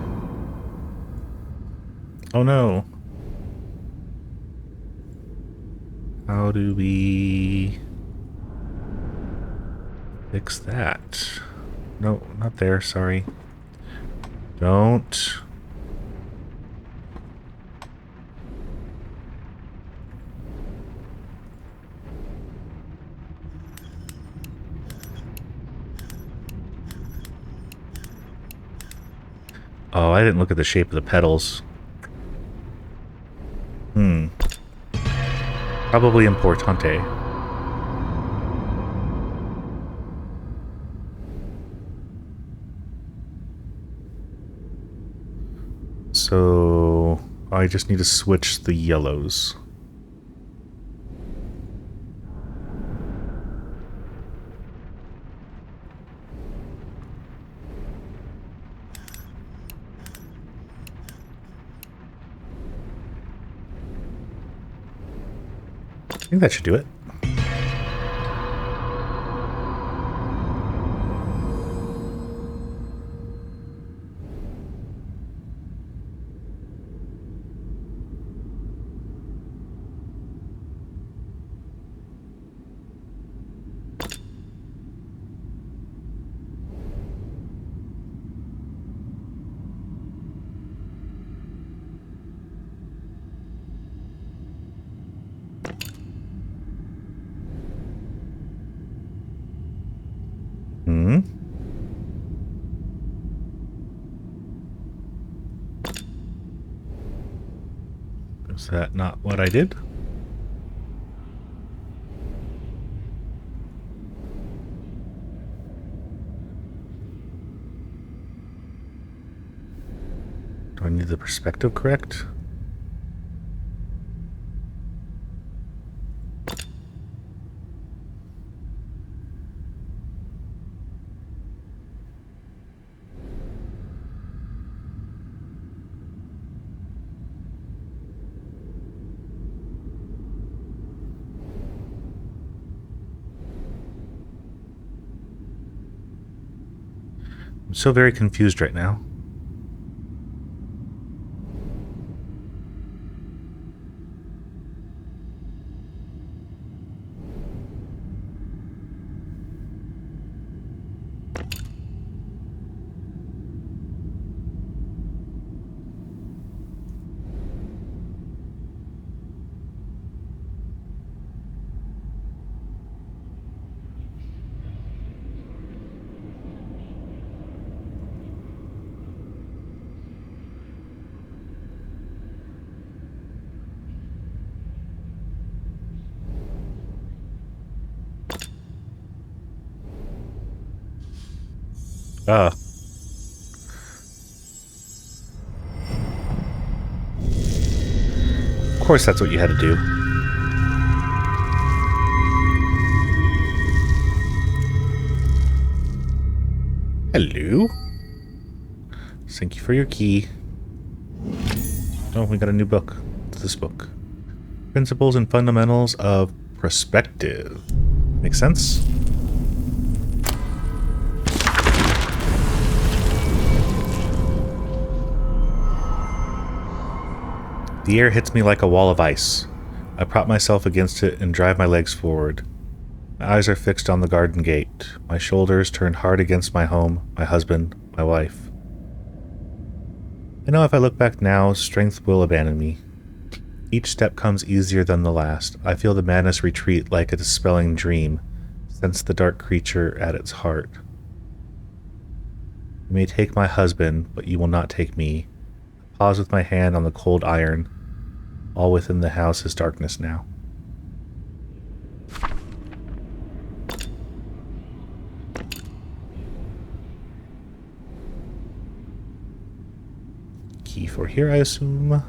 Oh no. How do we fix that? No, not there, sorry. Don't. Oh, I didn't look at the shape of the petals. Probably importante. So I just need to switch the yellows. I think that should do it. Is that not what I did? Do I need the perspective correct? I'm so very confused right now. Ah. Of course that's what you had to do. Hello. Thank you for your key. Oh, we got a new book. What's this book? Principles and Fundamentals of Perspective. Makes sense? The air hits me like a wall of ice. I prop myself against it and drive my legs forward. My eyes are fixed on the garden gate. My shoulders turned hard against my home, my husband, my wife. I know if I look back now, strength will abandon me. Each step comes easier than the last. I feel the madness retreat like a dispelling dream, sense the dark creature at its heart. You may take my husband, but you will not take me. I pause with my hand on the cold iron. All within the house is darkness now. Key for here, I assume.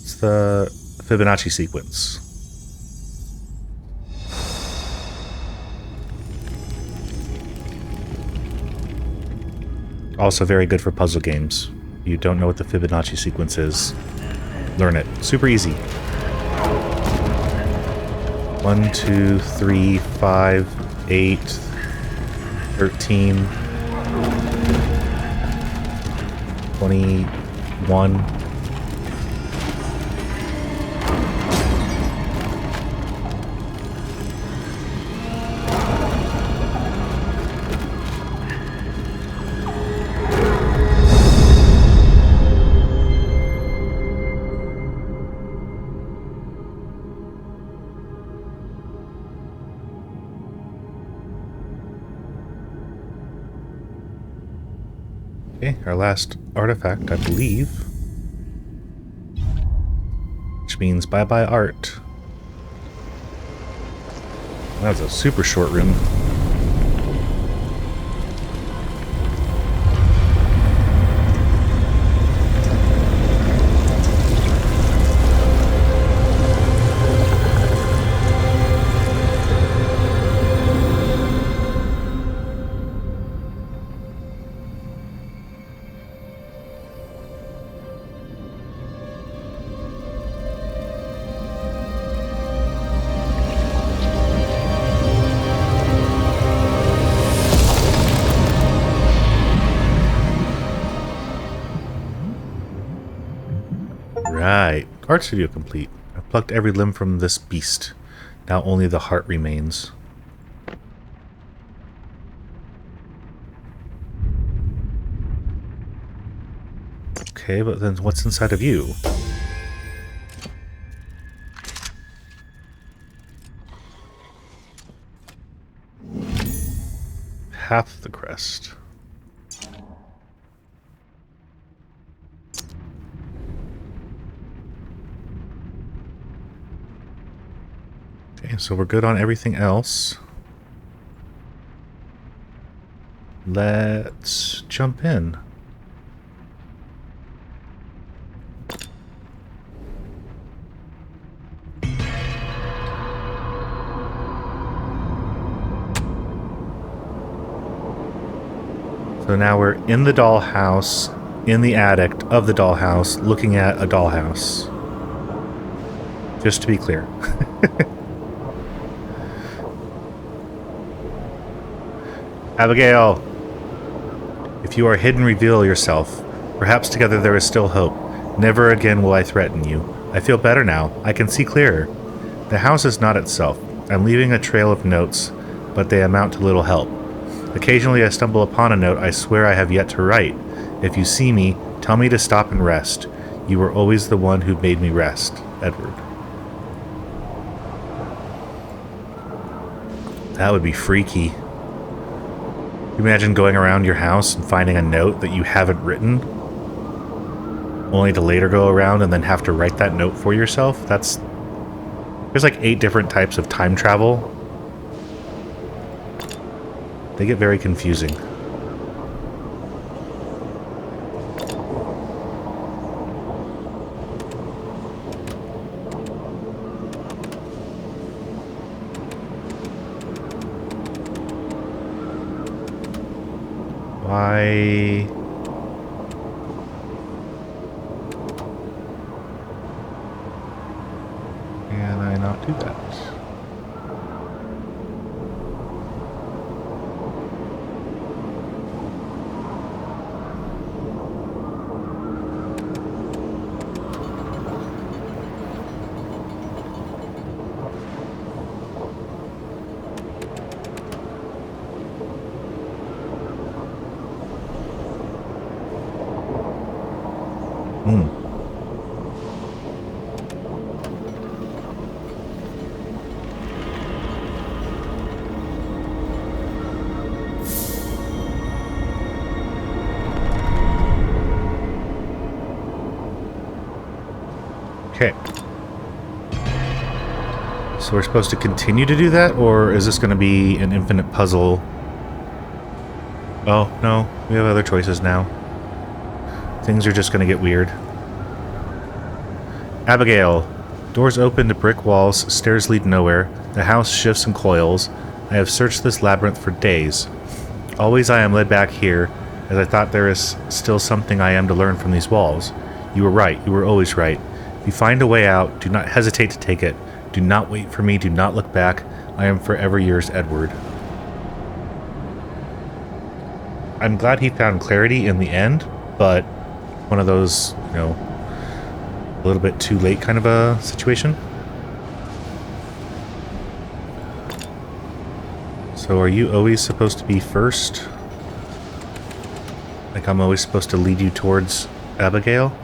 It's the Fibonacci sequence. Also very good for puzzle games. You don't know what the Fibonacci sequence is. Learn it. Super easy. 1, 2, 3, 5, 8, 13, 21. Okay, our last artifact, I believe. Which means bye-bye art. That was a super short room. Right. Art studio complete. I've plucked every limb from this beast. Now only the heart remains. Okay, but then what's inside of you? Half the crest. Okay, so we're good on everything else. Let's jump in. So now we're in the dollhouse, in the attic of the dollhouse, looking at a dollhouse. Just to be clear. Abigail! If you are hidden, reveal yourself. Perhaps together there is still hope. Never again will I threaten you. I feel better now. I can see clearer. The house is not itself. I'm leaving a trail of notes, but they amount to little help. Occasionally I stumble upon a note I swear I have yet to write. If you see me, tell me to stop and rest. You were always the one who made me rest. Edward. That would be freaky. Imagine going around your house and finding a note that you haven't written, only to later go around and then have to write that note for yourself. There's like 8 different types of time travel. They get very confusing. Why? Can I not do that? Okay. So we're supposed to continue to do that, or is this going to be an infinite puzzle? Oh, no. We have other choices now. Things are just going to get weird. Abigail. Doors open to brick walls, stairs lead nowhere. The house shifts and coils. I have searched this labyrinth for days. Always I am led back here, as I thought there is still something I am to learn from these walls. You were right. You were always right. If you find a way out, do not hesitate to take it. Do not wait for me. Do not look back. I am forever yours, Edward. I'm glad he found clarity in the end, but one of those, you know, a little bit too late kind of a situation. So are you always supposed to be first? Like I'm always supposed to lead you towards Abigail?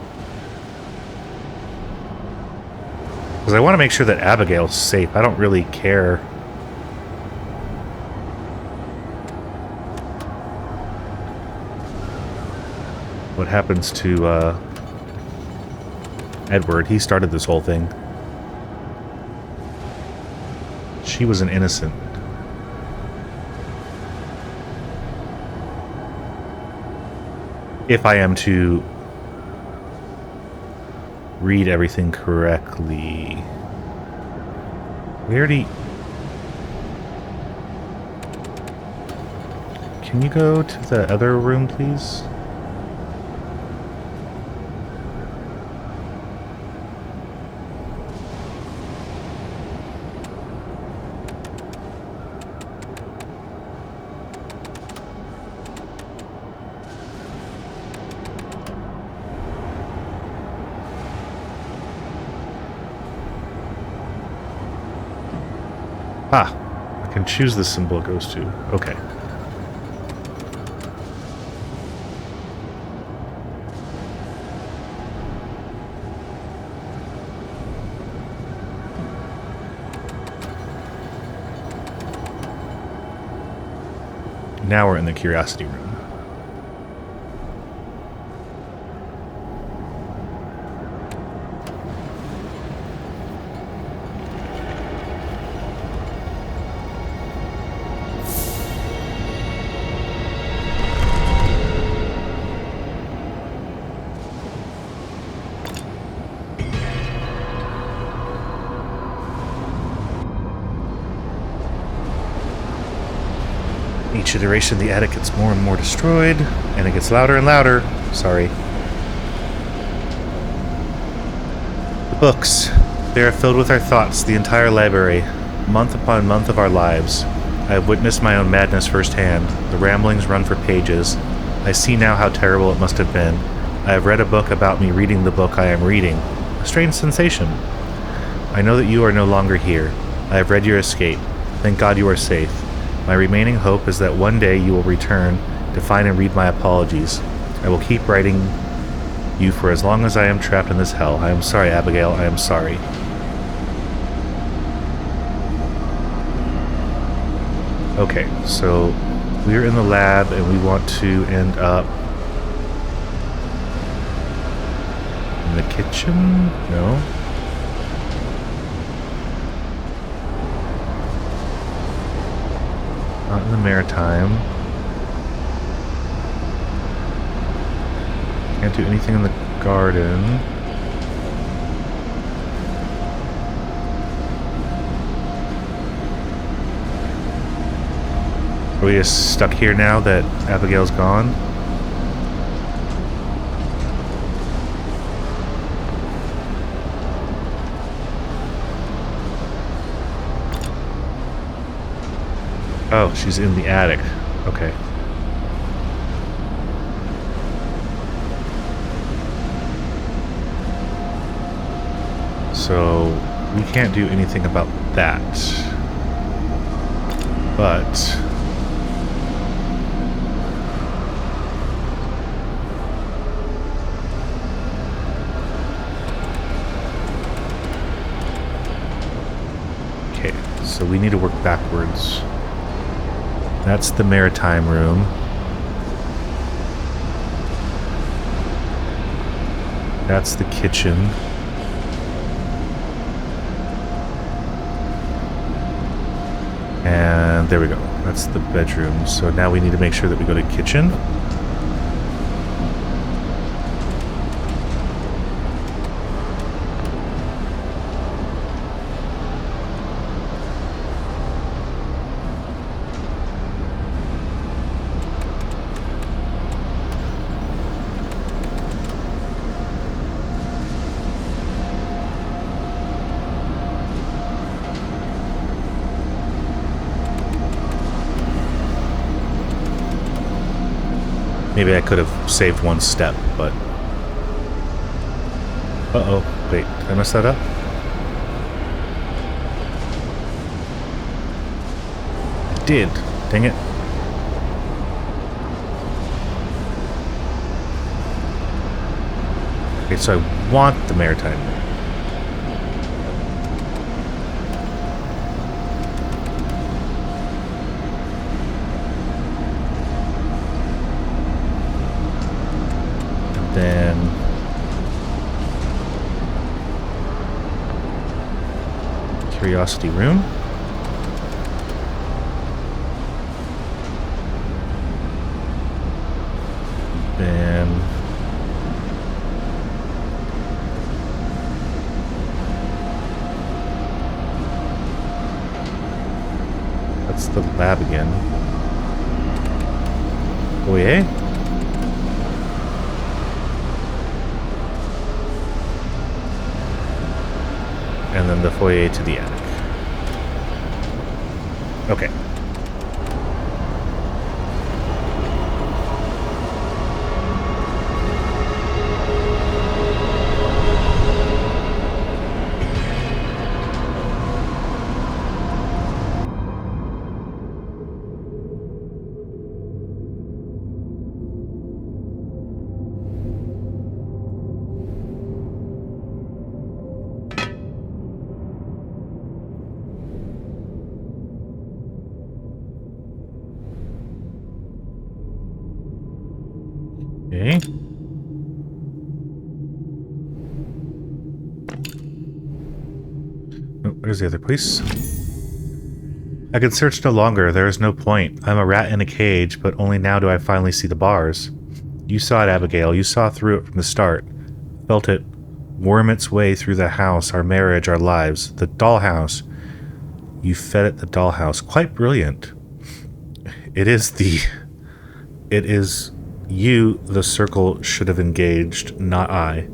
Because I want to make sure that Abigail's safe. I don't really care. What happens to Edward? He started this whole thing. She was an innocent. If I am to read everything correctly. We already... Can you go to the other room, please? Ah, I can choose the symbol it goes to. Okay. Now we're in the curiosity room. Each iteration, the attic gets more and more destroyed, and it gets louder and louder. Sorry. The books. They are filled with our thoughts, the entire library. Month upon month of our lives. I have witnessed my own madness firsthand. The ramblings run for pages. I see now how terrible it must have been. I have read a book about me reading the book I am reading. A strange sensation. I know that you are no longer here. I have read your escape. Thank God you are safe. My remaining hope is that one day you will return to find and read my apologies. I will keep writing you for as long as I am trapped in this hell. I am sorry, Abigail. I am sorry. Okay, so we're in the lab and we want to end up in the kitchen? No. Not in the maritime. Can't do anything in the garden. Are we just stuck here now that Abigail's gone? Oh, she's in the attic. Okay. So, we can't do anything about that. But okay, so we need to work backwards. That's the maritime room. That's the kitchen. And there we go. That's the bedroom. So now we need to make sure that we go to kitchen. Maybe I could have saved one step, but... Uh-oh. Wait, did I mess that up? I did. Dang it. Okay, so I want the maritime. Then curiosity room. Then that's the lab again. Oh yeah. And then the foyer to the attic. Okay. Okay. Oh, where's the other place? I can search no longer. There is no point. I'm a rat in a cage, but only now do I finally see the bars. You saw it, Abigail. You saw through it from the start. Felt it worm its way through the house, our marriage, our lives. The dollhouse. You fed it the dollhouse. Quite brilliant. It is the... It is you the circle should have engaged, not I.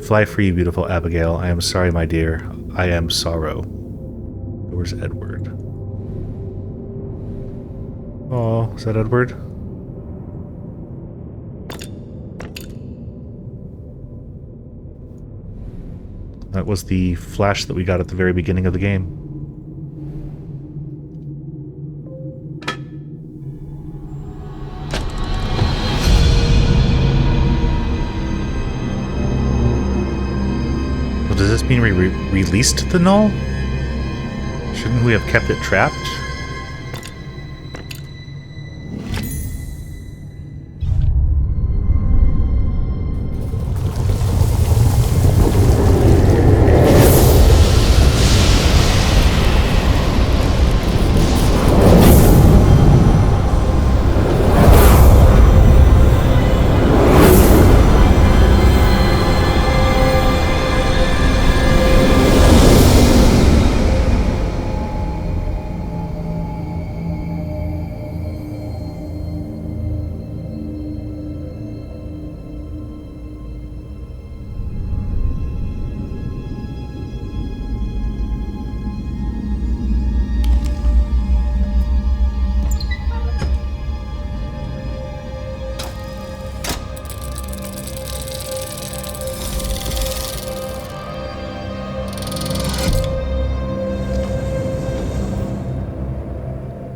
Fly free, beautiful Abigail. I am sorry, my dear. I am sorrow. Where's Edward? Oh, is that Edward? That was the flash that we got at the very beginning of the game. Well, does this mean we released the null? Shouldn't we have kept it trapped?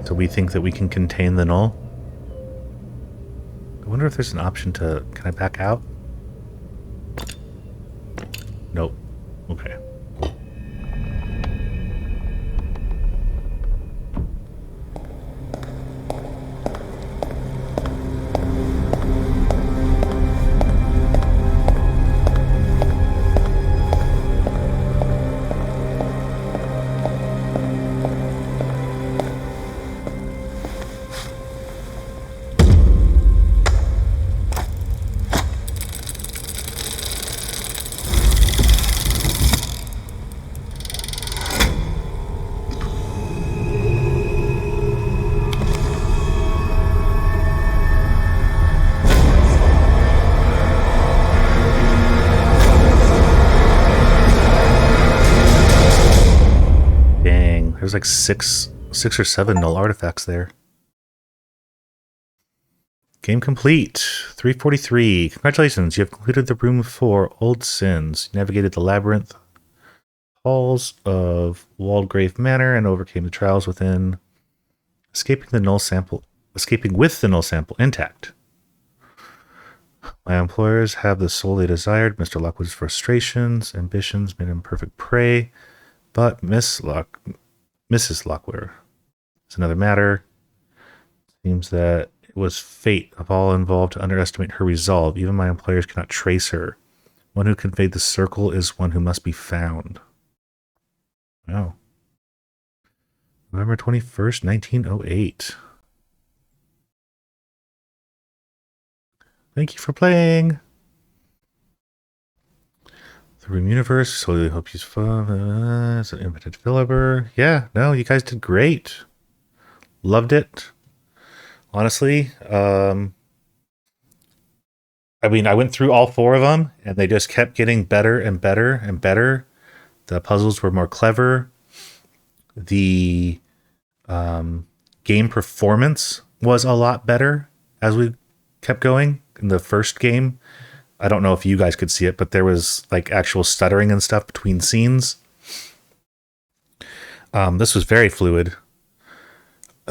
So we think that we can contain the null. I wonder if there's an option to... Can I back out? Nope. Okay. There's like six or seven null artifacts there. Game complete. 343. Congratulations, you have completed the room 4, Old Sins. You navigated the labyrinth halls of Waldgrave Manor and overcame the trials within, escaping with the null sample intact. My employers have the soul they desired. Mr. Lockwood's frustrations, ambitions made him perfect prey, but Mrs. Lockwood is another matter. Seems that it was fate of all involved to underestimate her resolve. Even my employers cannot trace her. One who conveyed the circle is one who must be found. Wow. November 21st, 1908. Thank you for playing. The Room Universe, slowly hope you's fun. It's an impotent developer. Yeah, no, you guys did great. Loved it. Honestly, I mean, I went through all 4 of them, and they just kept getting better and better and better. The puzzles were more clever. The game performance was a lot better as we kept going. In the first game, I don't know if you guys could see it, but there was like actual stuttering and stuff between scenes. This was very fluid.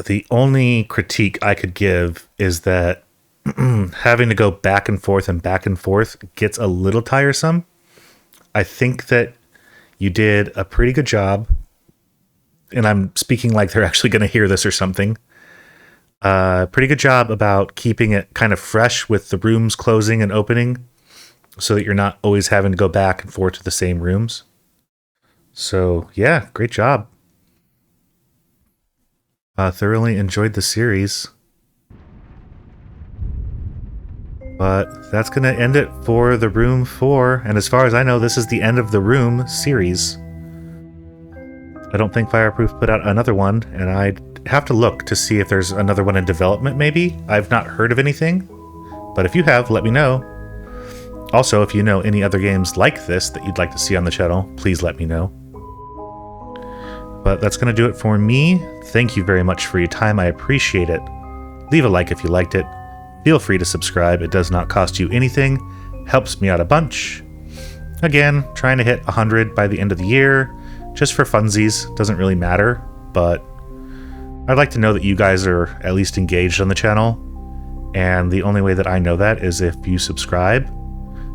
The only critique I could give is that having to go back and forth gets a little tiresome. I think that you did a pretty good job, and I'm speaking like they're actually going to hear this or something. Pretty good job about keeping it kind of fresh with the rooms closing and opening so that you're not always having to go back and forth to the same rooms. So, yeah, great job. Thoroughly enjoyed the series. But that's going to end it for the Room 4. And as far as I know, this is the end of the Room series. I don't think Fireproof put out another one, and I have to look to see if there's another one in development, maybe. I've not heard of anything, but if you have, let me know. Also, if you know any other games like this that you'd like to see on the channel, please let me know. But that's going to do it for me. Thank you very much for your time. I appreciate it. Leave a like if you liked it. Feel free to subscribe. It does not cost you anything. Helps me out a bunch. Again, trying to hit 100 by the end of the year. Just for funsies. Doesn't really matter. But I'd like to know that you guys are at least engaged on the channel. And the only way that I know that is if you subscribe.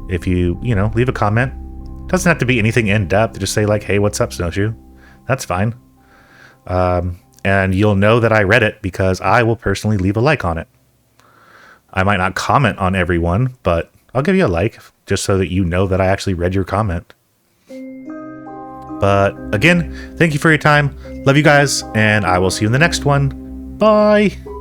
If you leave a comment. Doesn't have to be anything in-depth. Just say like, hey, what's up, Snowshoe? That's fine. And you'll know that I read it because I will personally leave a like on it. I might not comment on everyone, but I'll give you a like just so that you know that I actually read your comment. But again, thank you for your time. Love you guys, and I will see you in the next one. Bye!